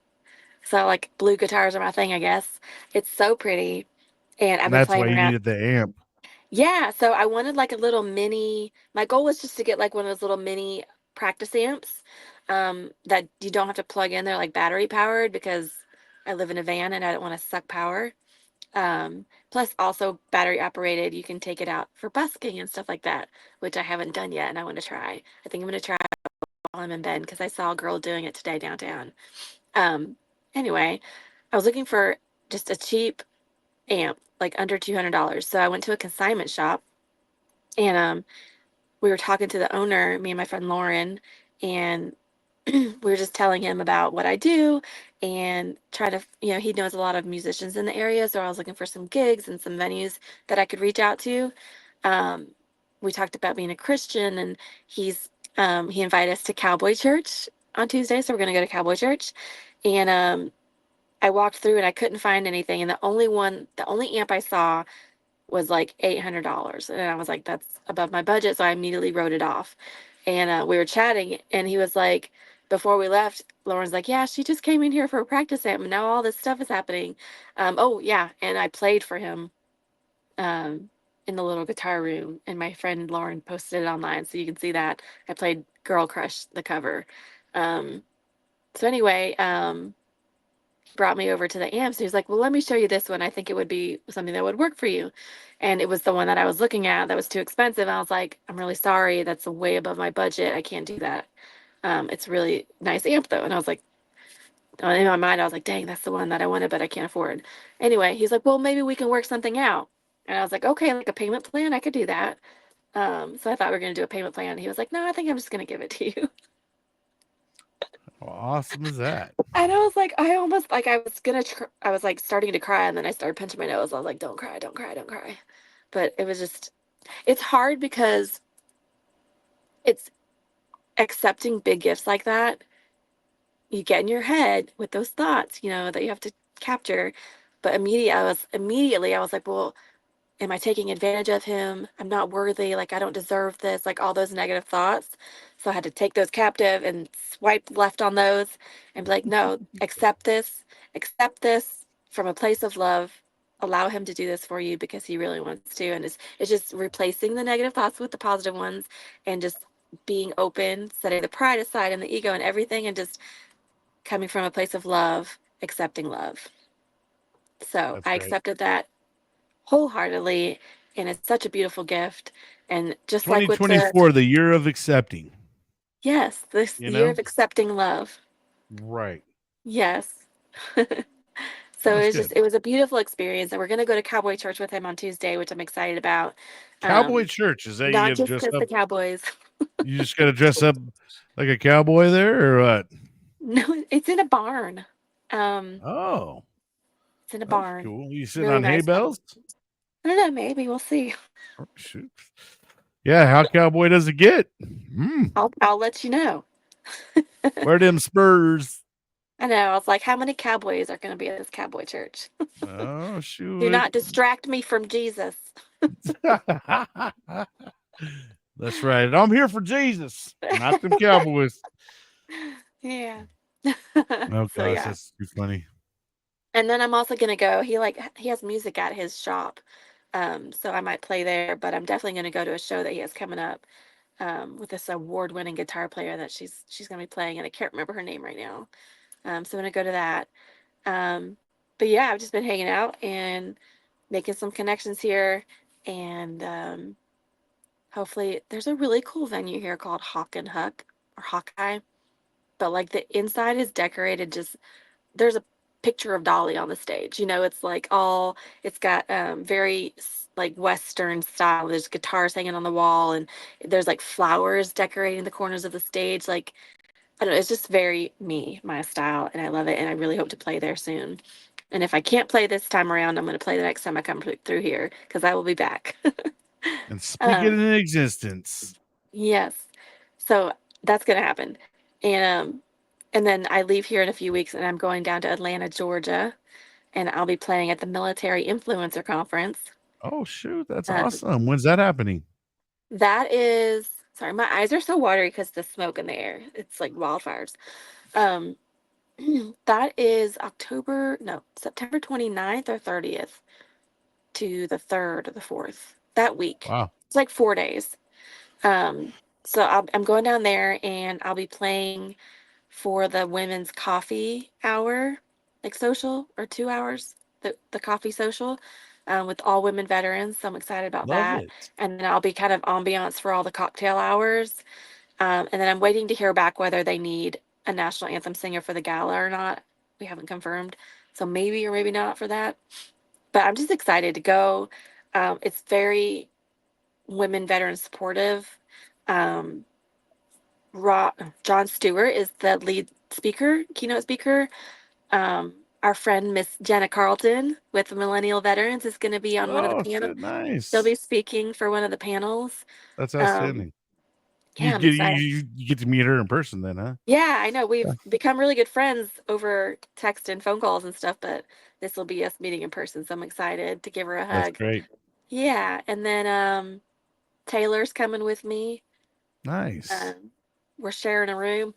So like blue guitars are my thing, I guess. It's so pretty, and I've And been that's why playing you around. needed the amp. Yeah, so I wanted like a little mini. My goal was just to get like one of those little mini practice amps that you don't have to plug in. They're like battery powered because I live in a van and I don't want to suck power. Plus, also battery operated. You can take it out for busking and stuff like that, which I haven't done yet, and I want to try. I think I'm going to try while I'm in bed because I saw a girl doing it today downtown. Um, anyway, I was looking for just a cheap amp, like under $200. So I went to a consignment shop, and we were talking to the owner, me and my friend Lauren, and we were just telling him about what I do and try to, he knows a lot of musicians in the area. So I was looking for some gigs and some venues that I could reach out to. Um, we talked about being a Christian, and he invited us to Cowboy Church on Tuesday. So we're going to go to Cowboy Church. And I walked through and I couldn't find anything. And the only amp I saw was like $800. And I was like, that's above my budget. So I immediately wrote it off. And we were chatting, and he was like, before we left, Lauren's like, yeah, she just came in here for a practice amp, and now all this stuff is happening. Oh, yeah. And I played for him um, in the little guitar room, and my friend Lauren posted it online. So you can see that I played Girl Crush, the cover. Um, so anyway, brought me over to the amps. He was like, well, let me show you this one. I think it would be something that would work for you. And it was the one that I was looking at that was too expensive. I was like, I'm really sorry. That's way above my budget. I can't do that. It's a really nice amp though. And I was like, in my mind, I was like, dang, that's the one that I wanted, but I can't afford. Anyway, he's like, well, maybe we can work something out. And I was like, okay, like a payment plan, I could do that. So I thought we were going to do a payment plan. He was like, no, I think I'm just going to give it to you. How awesome is that? And I was like, I almost like I was like starting to cry, and then I started pinching my nose. I was like, don't cry, don't cry, don't cry. But it was just, it's hard because it's accepting big gifts like that. You get in your head with those thoughts, that you have to capture. But immediately I was like, well, am I taking advantage of him? I'm not worthy. Like, I don't deserve this. Like, all those negative thoughts. So I had to take those captive and swipe left on those and be like, no, accept this from a place of love. Allow him to do this for you because he really wants to. And it's just replacing the negative thoughts with the positive ones, and just being open, setting the pride aside and the ego and everything, and just coming from a place of love, accepting love. So That's I great. accepted that wholeheartedly, and it's such a beautiful gift. And just like with the 2024, the year of accepting. yes, this You year know, of accepting love. right? Yes. So Well, that's good. it was a beautiful experience, and we're going to go to Cowboy Church with him on Tuesday, which I'm excited about. Cowboy um church, is that you Not got to just dress because up? the Cowboys. You just got to dress up like a cowboy there, or what? No, it's in a barn. um Oh, it's in a that's barn. cool. You sitting Really on hay nice barn. bales? I don't know, maybe we'll see. Oh, shoot. Yeah, how cowboy does it get? I'll let you know. Where them spurs? I know, I was like, how many cowboys are going to be at this Cowboy Church? Oh, Do shoot. not distract me from Jesus. That's right. I'm here for Jesus, not them cowboys. Yeah. Oh So gosh, yeah. that's too funny. And then I'm also gonna go. He has music at his shop. So I might play there, but I'm definitely gonna go to a show that he has coming up, with this award-winning guitar player that she's gonna be playing, and I can't remember her name right now. So I'm gonna go to that. Um, but yeah, I've just been hanging out and making some connections here, and hopefully there's a really cool venue here called Hawk and Huck or Hawkeye, but like the inside is decorated just there's a picture of Dolly on the stage. It's like it's got very like Western style. There's guitars hanging on the wall, and there's like flowers decorating the corners of the stage. Like, I don't know, it's just very me, my style, and I love it. And I really hope to play there soon. And if I can't play this time around, I'm going to play the next time I come through here because I will be back. And speak it um, in existence. yes. So that's going to happen. And then I leave here in a few weeks, and I'm going down to Atlanta, Georgia, and I'll be playing at the Military Influencer Conference. Oh shoot, that's Uh, awesome. When's that happening? that is, sorry, my eyes are so watery because the smoke in the air. It's like wildfires. Um, that is no, September 29th or 30th to the 3rd or the 4th, that week. Wow. It's like 4 days. Um, so I'm going down there, and I'll be playing for the women's coffee hour, like social, or 2 hours, the coffee social, with all women veterans. So I'm excited about Love that. it. And then I'll be kind of ambiance for all the cocktail hours. And then I'm waiting to hear back whether they need a national anthem singer for the gala or not. We haven't confirmed. So maybe or maybe not for that. but I'm just excited to go. It's very women veteran supportive. Um, John Stewart is the lead speaker, keynote speaker. Our friend Miss Jenna Carlton with the Millennial Veterans is going to be on one of the Oh, panels. shit, She'll nice. be speaking for one of the panels. That's Um, outstanding. yeah, I'm excited. You get to meet her in person then, huh? Yeah, I know Yeah. we've become really good friends over text and phone calls and stuff, but this will be us meeting in person, so I'm excited to give her a That's hug. great. Yeah, and then Taylor's coming with me. Nice. Um, we're sharing a room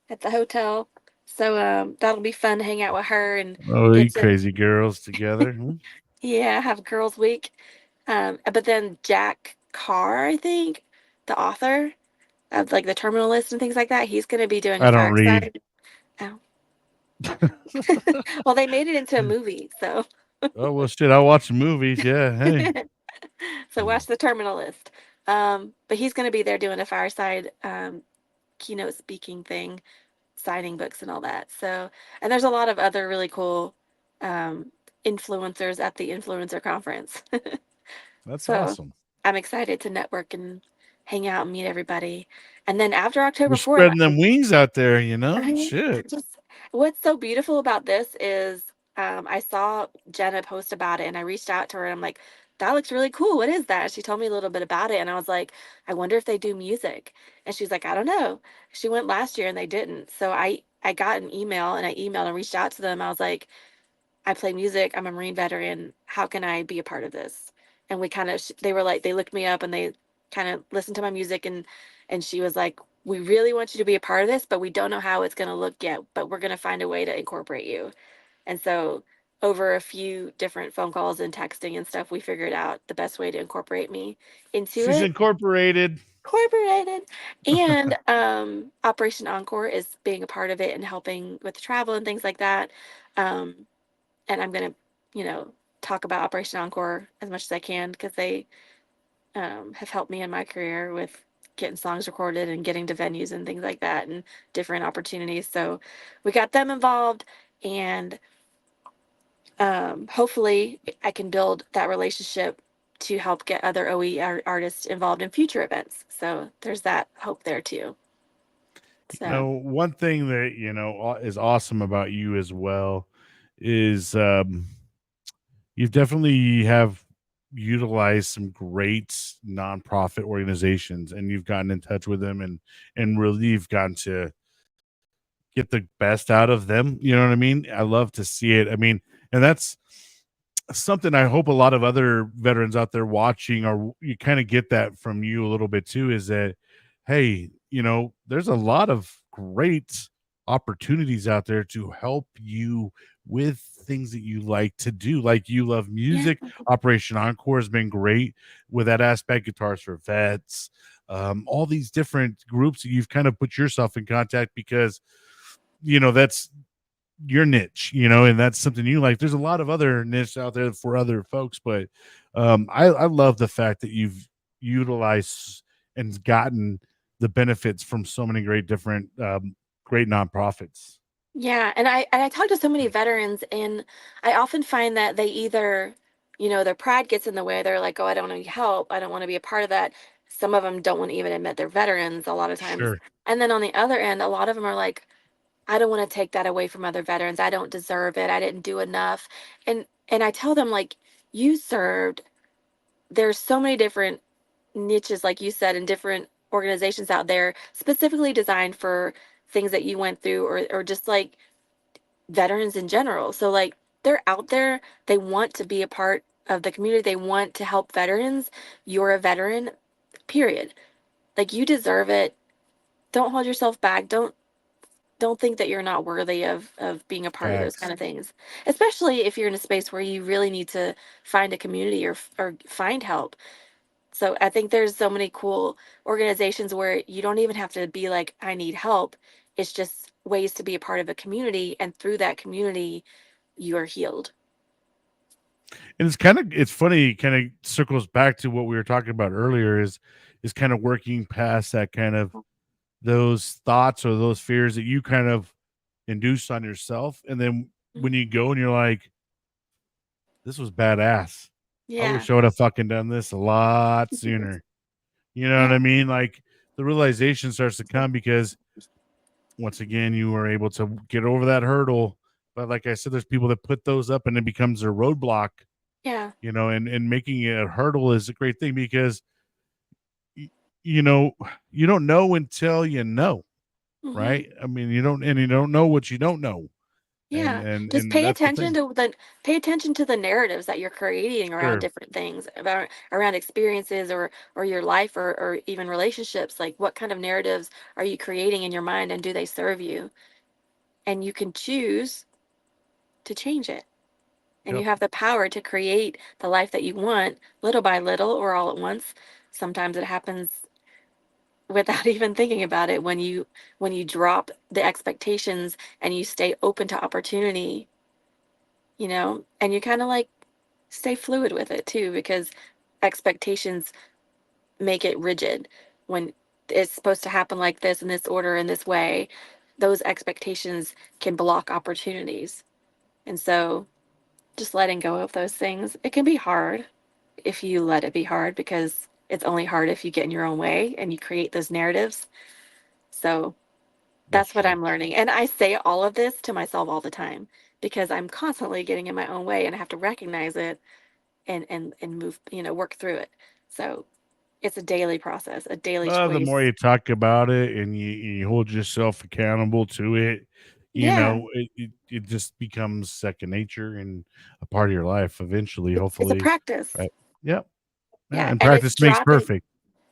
at the hotel. So that'll be fun to hang out with her and Oh, get you to, crazy girls together. Hmm? yeah, have girls week. But then Jack Carr, I think, the author of like the Terminal List and things like that, he's going to be doing a I don't read. fireside. Oh. Well, they made it into a movie, so Oh, well, shit. I watch movies. Yeah. Hey. so watch the Terminal List. But he's going to be there doing a fireside keynote speaking thing, signing books and all that. So, and there's a lot of other really cool um, influencers at the influencer conference. That's So awesome. I'm excited to network and hang out and meet everybody. And then after We're October 4th, spreading them wings out there, you know? I Shit. just what's so beautiful about this is I saw Jenna post about it and I reached out to her and I'm like, that looks really cool. What is that? She told me a little bit about it and I was like, I wonder if they do music. And she's like, I don't know. She went last year and they didn't. So I got an email and I emailed and reached out to them. I was like, I play music. I'm a Marine veteran. How can I be a part of this? And we kind of, they were like, they looked me up and they kind of listened to my music and she was like, we really want you to be a part of this, but we don't know how it's going to look yet, but we're going to find a way to incorporate you. And so over a few different phone calls and texting and stuff, we figured out the best way to incorporate me into She's it. incorporated. Incorporated. And Operation Encore is being a part of it and helping with the travel and things like that. Um, and I'm gonna, you know, talk about Operation Encore as much as I can because they have helped me in my career with getting songs recorded and getting to venues and things like that and different opportunities. So we got them involved, and hopefully I can build that relationship to help get other artists involved in future events. So there's that hope there too. You So know, one thing that, is awesome about you as well is you've definitely have utilized some great nonprofit organizations and you've gotten in touch with them and really you've gotten to get the best out of them. You know what I mean? I love to see it. I mean, and that's something I hope a lot of other veterans out there watching or you kind of get that from you a little bit too is that hey, there's a lot of great opportunities out there to help you with things that you like to do. Like you love yeah, music. Operation Encore has been great with that aspect, Guitars for Vets, all these different groups that you've kind of put yourself in contact because that's your niche, and that's something you like. There's a lot of other niche out there for other folks, but I love the fact that you've utilized and gotten the benefits from so many great different great nonprofits. yeah, and I talk to so many veterans, and I often find that they either, their pride gets in the way. They're like, "Oh, I don't need help. I don't want to be a part of that." Some of them don't want to even admit they're veterans a lot of times. Sure. And then on the other end, a lot of them are like, "I don't want to take that away from other veterans. I don't deserve it. I didn't do enough." And I tell them like, "You served. There's so many different niches, like you said, and different organizations out there specifically designed for things that you went through or just like veterans in general. So like they're out there, they want to be a part of the community, they want to help veterans. You're a veteran, period. Like you deserve it. Don't hold yourself back. Don't think that you're not worthy of being a part of those kind Facts. of things. Especially if you're in a space where you really need to find a community or find help. So I think there's so many cool organizations where you don't even have to be like, I need help. It's just ways to be a part of a community, and through that community you're healed. And it's funny, kind of circles back to what we were talking about earlier is kind of working past that kind of those thoughts or those fears that you kind of induce on yourself. And then when you go and you're like, this was badass. I Yeah. wish I would have fucking done this a lot sooner. You know what Yeah. I mean? Like the realization starts to come because once again, you were able to get over that hurdle. But like I said, there's people that put those up and it becomes a roadblock, Yeah. you know, and making it a hurdle is a great thing because, you know, you don't know until you know, Hmm. right? I mean, you don't know what you don't know. And, Yeah. and, Just and that's the thing. pay attention to the narratives that you're creating around Sure. different things, about around experiences or your life or even relationships. Like what kind of narratives are you creating in your mind and do they serve you? And you can choose to change it. And you Yep. have the power to create the life that you want little by little or all at once. Sometimes it happens without even thinking about it when you drop the expectations and you stay open to opportunity, and you kind of like stay fluid with it too, because expectations make it rigid. When it's supposed to happen like this in this order in this way, those expectations can block opportunities. And so just letting go of those things, it can be hard if you let it be hard, because it's only hard if you get in your own way and you create those narratives. So That's that's what true. I'm learning. And I say all of this to myself all the time because I'm constantly getting in my own way and I have to recognize it and move, work through it. So it's a daily process, a daily Well, the more choice. you talk about it and you hold yourself accountable to it, you Yeah. know, it just becomes second nature and a part of your life eventually, It's a hopefully. practice. Right. Yep. Yeah. Yeah. And And it's practice makes dropping, perfect.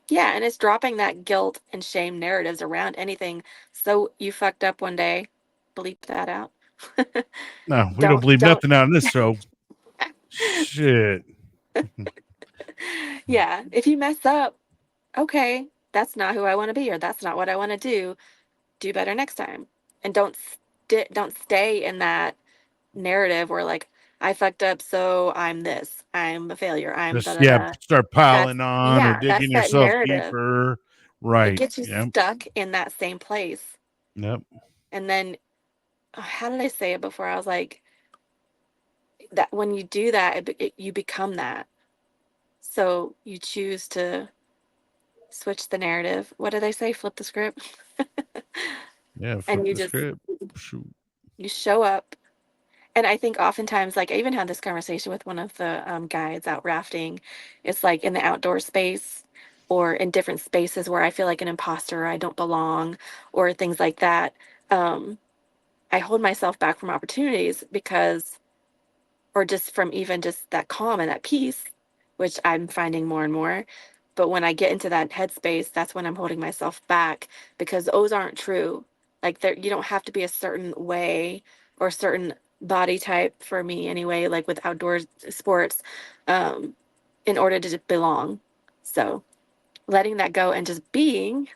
yeah. And it's dropping that guilt and shame narratives around anything. So you fucked up one day, bleep that out. No, we don't don't, believe don't. nothing out in this show. Shit. Yeah. If you mess up, okay, that's not who I want to be, or that's not what I want to do. Do better next time. And don't stay in that narrative where like I fucked up, so I'm this. I'm a failure. I'm da Just da yeah, da. start That's piling on or that's digging that yourself narrative. deeper. It Right. gets you Yep. stuck in that same place. Yep. And then how did I say it before? I was like that when you do that, you become that. So you choose to switch the narrative. What did I say? Flip the script. Yeah. Flip And the script. Shoot. you show up. And I think oftentimes, like I even had this conversation with one of the guides out rafting. It's like in the outdoor space or in different spaces where I feel like an imposter, or I don't belong, or things like that. Um, I hold myself back from opportunities because, or just from even just that calm and that peace, which I'm finding more and more. But when I get into that headspace, that's when I'm holding myself back, because those aren't true. Like there, you don't have to be a certain way or a certain body type, for me anyway, like with outdoor sports, um, in order to just belong. So letting that go and just being,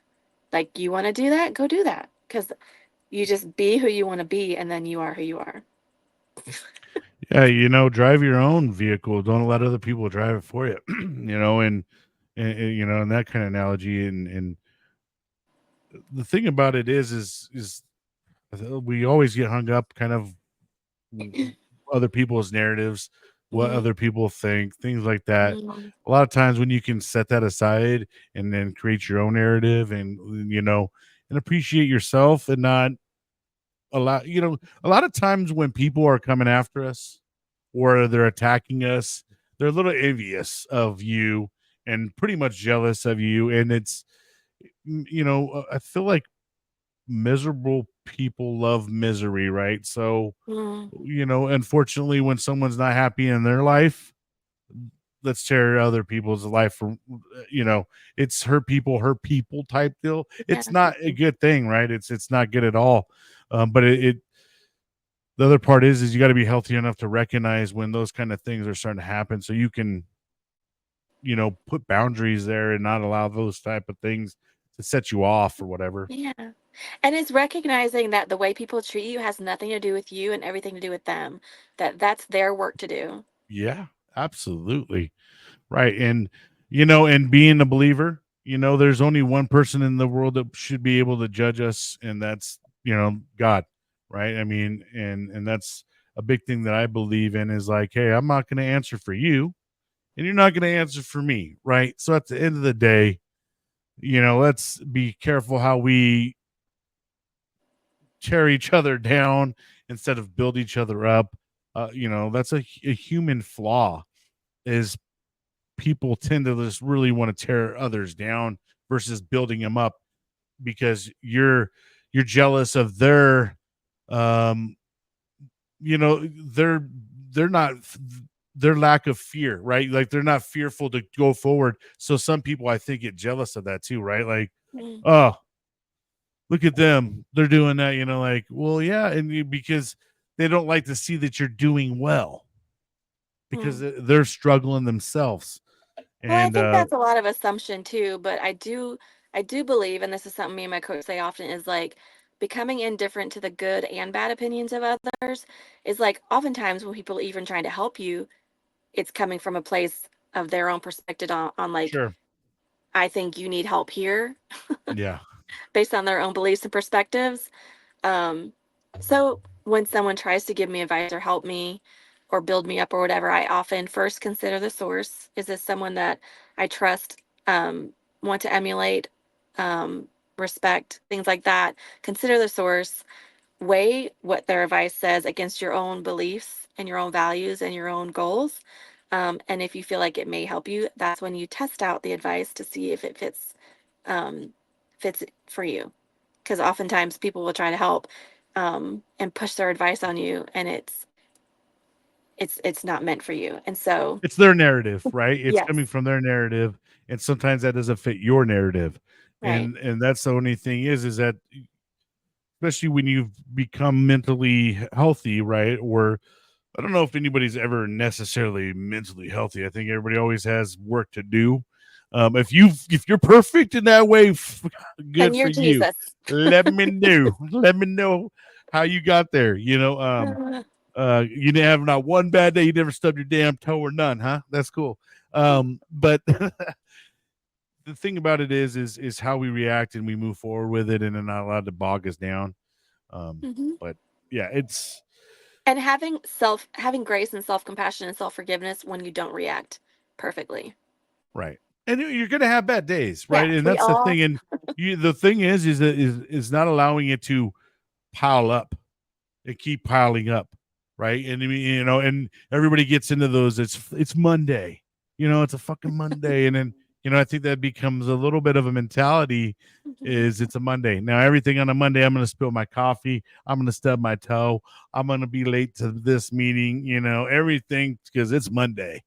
like, you want to do that, go do that. Because you just be who you want to be, and then you are who you are. Yeah, drive your own vehicle. Don't let other people drive it for you. And that kind of analogy. And the thing about it is we always get hung up kind of other people's narratives, what Mhm. other people think, things like that. Mhm. A lot of times when you can set that aside and then create your own narrative and appreciate yourself and not a lot of times when people are coming after us or they're attacking us, they're a little envious of you and pretty much jealous of you. And I feel like miserable people love misery, right? So, Mhm. unfortunately, when someone's not happy in their life, let's tear other people's life from, you know, it's her people type deal. It's Yeah. not a good thing, right? It's not good at all. But the other part is you got to be healthy enough to recognize when those kind of things are starting to happen, so you can, put boundaries there and not allow those type of things to set you off or whatever. Yeah. And it's recognizing that the way people treat you has nothing to do with you and everything to do with them. That's their work to do. Yeah, absolutely. Right. And being a believer, there's only one person in the world that should be able to judge us, and that's, God. Right. I mean, and that's a big thing that I believe in is like, hey, I'm not going to answer for you, and you're not going to answer for me, right? So at the end of the day, let's be careful how we tear each other down instead of build each other up. That's a human flaw is people tend to just really want to tear others down versus building them up because you're jealous of their um you know they're not their lack of fear, right? Like they're not fearful to go forward. So some people I think get jealous of that too, right? Like, Mm. oh, look at them, they're doing that, like, well, yeah, because they don't like to see that you're doing well because Mm. they're struggling themselves. Well, I And think that's a lot of assumption too, but I do believe, and this is something me and my coach say often, is like becoming indifferent to the good and bad opinions of others is like oftentimes when people even trying to help you, it's coming from a place of their own perspective on like, sure, I think you need help here yeah, based on their own beliefs and perspectives. Um, so when someone tries to give me advice or help me or build me up or whatever, I often first consider the source. Is this someone that I trust, um, want to emulate, um, respect, things like that? Consider the source, weigh what their advice says against your own beliefs and your own values and your own goals. And if you feel like it may help you, that's when you test out the advice to see if it um, fits for you. Because oftentimes people will try to help, and push their advice on you, and it's not meant for you. And so, it's their narrative, right? It's coming yes, from their narrative, and sometimes that doesn't fit your narrative. right. And that's the only thing is that especially when you've become mentally healthy, right? Or I don't know if anybody's ever necessarily mentally healthy. I think everybody always has work to do. If you're perfect in that way, And good for you're you. Jesus. Let me know. Let me know how you got there. You didn't have not one bad day. You never stubbed your damn toe or none, huh? That's cool. But the thing about it is how we react and we move forward with it, and they're not allowed to bog us down. Mhm. But yeah, it's And having grace and self-compassion and self-forgiveness when you don't react perfectly. right. And you're gonna have bad days, Yeah, right? And we that's the all. thing. And the thing is not allowing it to pile up and keep piling up, right? And I mean, and everybody gets into those. It's Monday, it's a fucking Monday, and then I think that becomes a little bit of a mentality. Mhm. Is it's a Monday now? Everything on a Monday, I'm going to spill my coffee. I'm going to stub my toe. I'm going to be late to this meeting. Everything because it's Monday.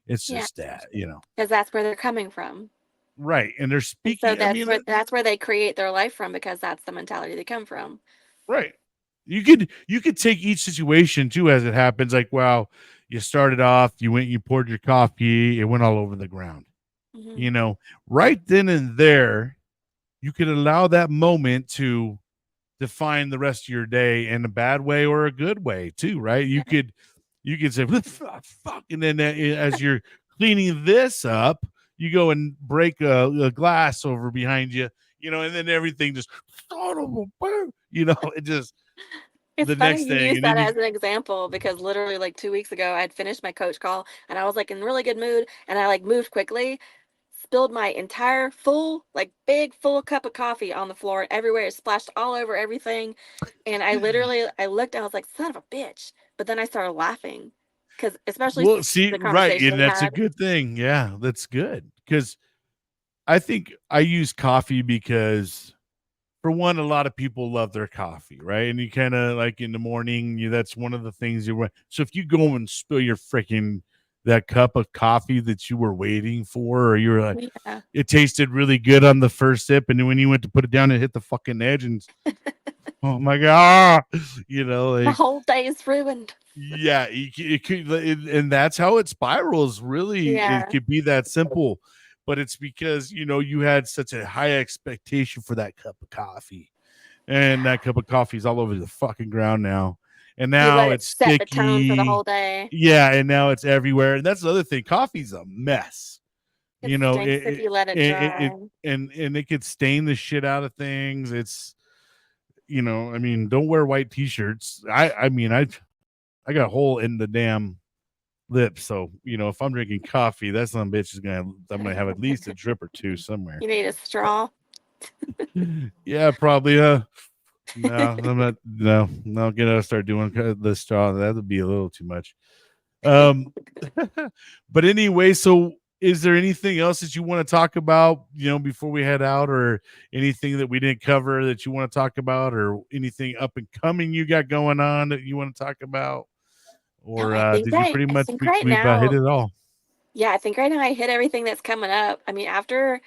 It's Yeah, just that, because that's where they're coming from. right? And they're And so speaking. I mean, that's where they create their life from because that's the mentality they come from. right. You could take each situation too as it happens. Like, wow, you started off, you went, you poured your coffee, it went all over the ground. Hmm. You know, right then and there, you could allow that moment to define the rest of your day in a bad way or a good way too, right? You could say fuck, and then as you're cleaning this up, you go and break a glass over behind you, and then everything just it just It's the funny next you thing, use and then that you as an example because literally like 2 weeks ago I had finished my coach call and I was like in really good mood and I like moved quickly, spilled my entire full, like big full cup of coffee on the floor everywhere. It splashed all over everything. And I looked, I was like, son of a bitch. But then I started laughing. Because especially well, see, the right, conversation and we that's a had. good thing. Yeah, that's good because I think I use coffee because for one, a lot of people love their coffee, right? And you kind of like in the morning, that's one of the things you want. So if you go and spill your freaking that cup of coffee that you were waiting for, or you were like, Yeah. it tasted really good on the first sip, and then when you went to put it down, it hit the fucking edge, and oh my god, The like whole day is ruined. yeah, it could, and that's how it spirals. Really, it Yeah. could be that simple, but it's because you had such a high expectation for that cup of coffee, and that cup of coffee is all over the fucking ground now, and You now let it it's set the tone for the sticky. whole day. Yeah, and now it's everywhere, and that's the other thing. Coffee's a mess. It stinks if you let it It dry. and it could stain the shit out of things. It's I mean, don't wear white t-shirts. I mean, I got a hole in the damn lip. So, if I'm drinking coffee, that son of a bitch I'm going to have at least a drip or two somewhere. You need a straw. Yeah, probably. No, I'm not. No, I'm gonna start doing the straw. That would be a little too much. But anyway, so is there anything else that you want to talk about, before we head out, or anything that we didn't cover that you want to talk about, or anything up and coming you got going on that you want to talk about, No, or I did you pretty much think right we about hit now, it all? yeah, I think right now I hit everything that's coming up. I mean, after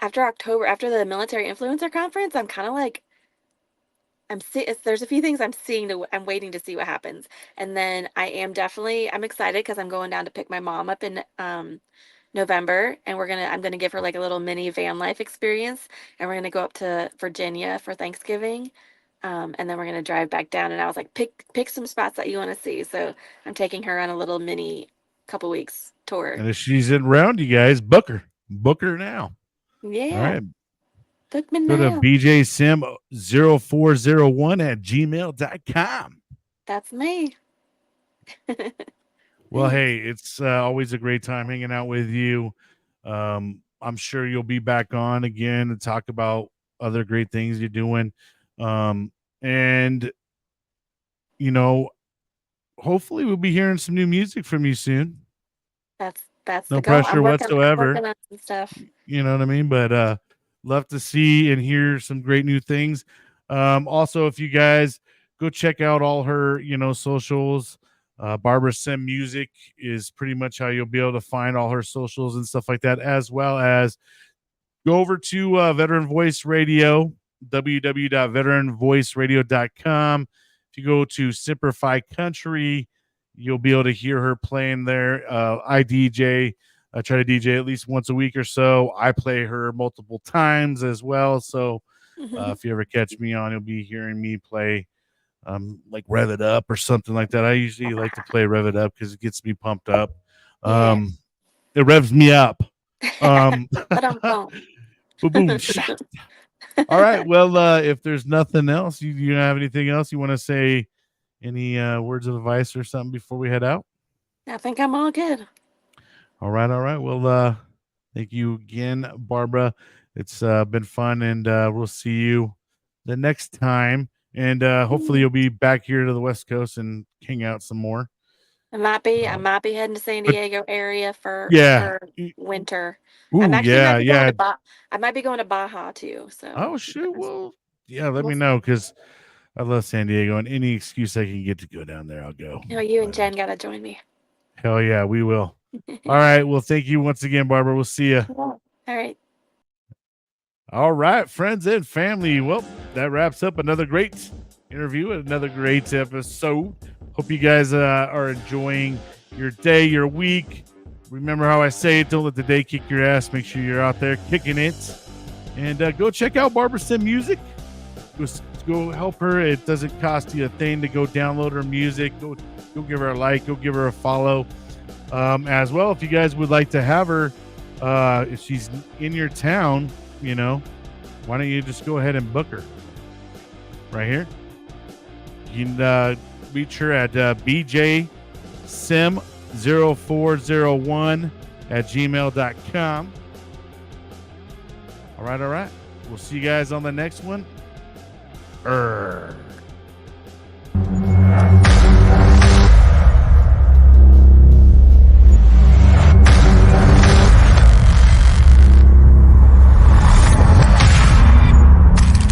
October, after the military influencer conference, I'm kind of like there's a few things I'm waiting to see what happens. And then I'm excited because I'm going down to pick my mom up in November, and I'm gonna give her like a little mini van life experience, and we're gonna go up to Virginia for Thanksgiving. And then we're gonna drive back down, and I was like, pick some spots that you want to see. So I'm taking her on a little mini couple weeks tour. And if she's in round, you guys book her now. All Yeah, right. book me Go to now. bjsim0401 at gmail.com. That's me. Well, hey, it's always a great time hanging out with you. I'm sure you'll be back on again to talk about other great things you're doing. And, hopefully we'll be hearing some new music from you soon. That's No the goal. I'm pressure I'm whatsoever. working on some stuff. You know what I mean? But love to see and hear some great new things. Also, if you guys go check out all her, socials, Barbara Sim Music is pretty much how you'll be able to find all her socials and stuff like that, as well as go over to Veteran Voice Radio, www.veteranvoiceradio.com. If you go to Simplify Country, you'll be able to hear her playing there. I DJ. I try to DJ at least once a week or so. I play her multiple times as well. So if you ever catch me on, you'll be hearing me play like Rev It Up or something like that. I usually like to play Rev It Up because it gets me pumped up. Yeah. It revs me up. But I'm Boom. All right. Well, if there's nothing else, you don't have anything else you want to say, any words of advice or something before we head out? I think I'm all good. All right. Well, thank you again, Barbara. It's been fun, and we'll see you the next time. And hopefully you'll be back here to the West Coast and hang out some more. I might be heading to San But Diego area for yeah. winter. Ooh, yeah. I might be going to Baja too. So Oh, shoot. Well, yeah, let me know because I love San Diego, and any excuse I can get to go down there, I'll go. You and Jen gotta join me. Hell yeah, we will. All right. Well, thank you once again, Barbara. We'll see you. All right. All right, friends and family. Well, that wraps up another great interview and another great episode. Hope you guys are enjoying your day, your week. Remember how I say it, don't let the day kick your ass. Make sure you're out there kicking it. And go check out Barbara Sim Music. Go help her. It doesn't cost you a thing to go download her music. Go give her a like. Go give her a follow. As well, if you guys would like to have her, if she's in your town, why don't you just go ahead and book her right here? You can reach her at bjsim0401 at gmail.com. All right. We'll see you guys on the next one.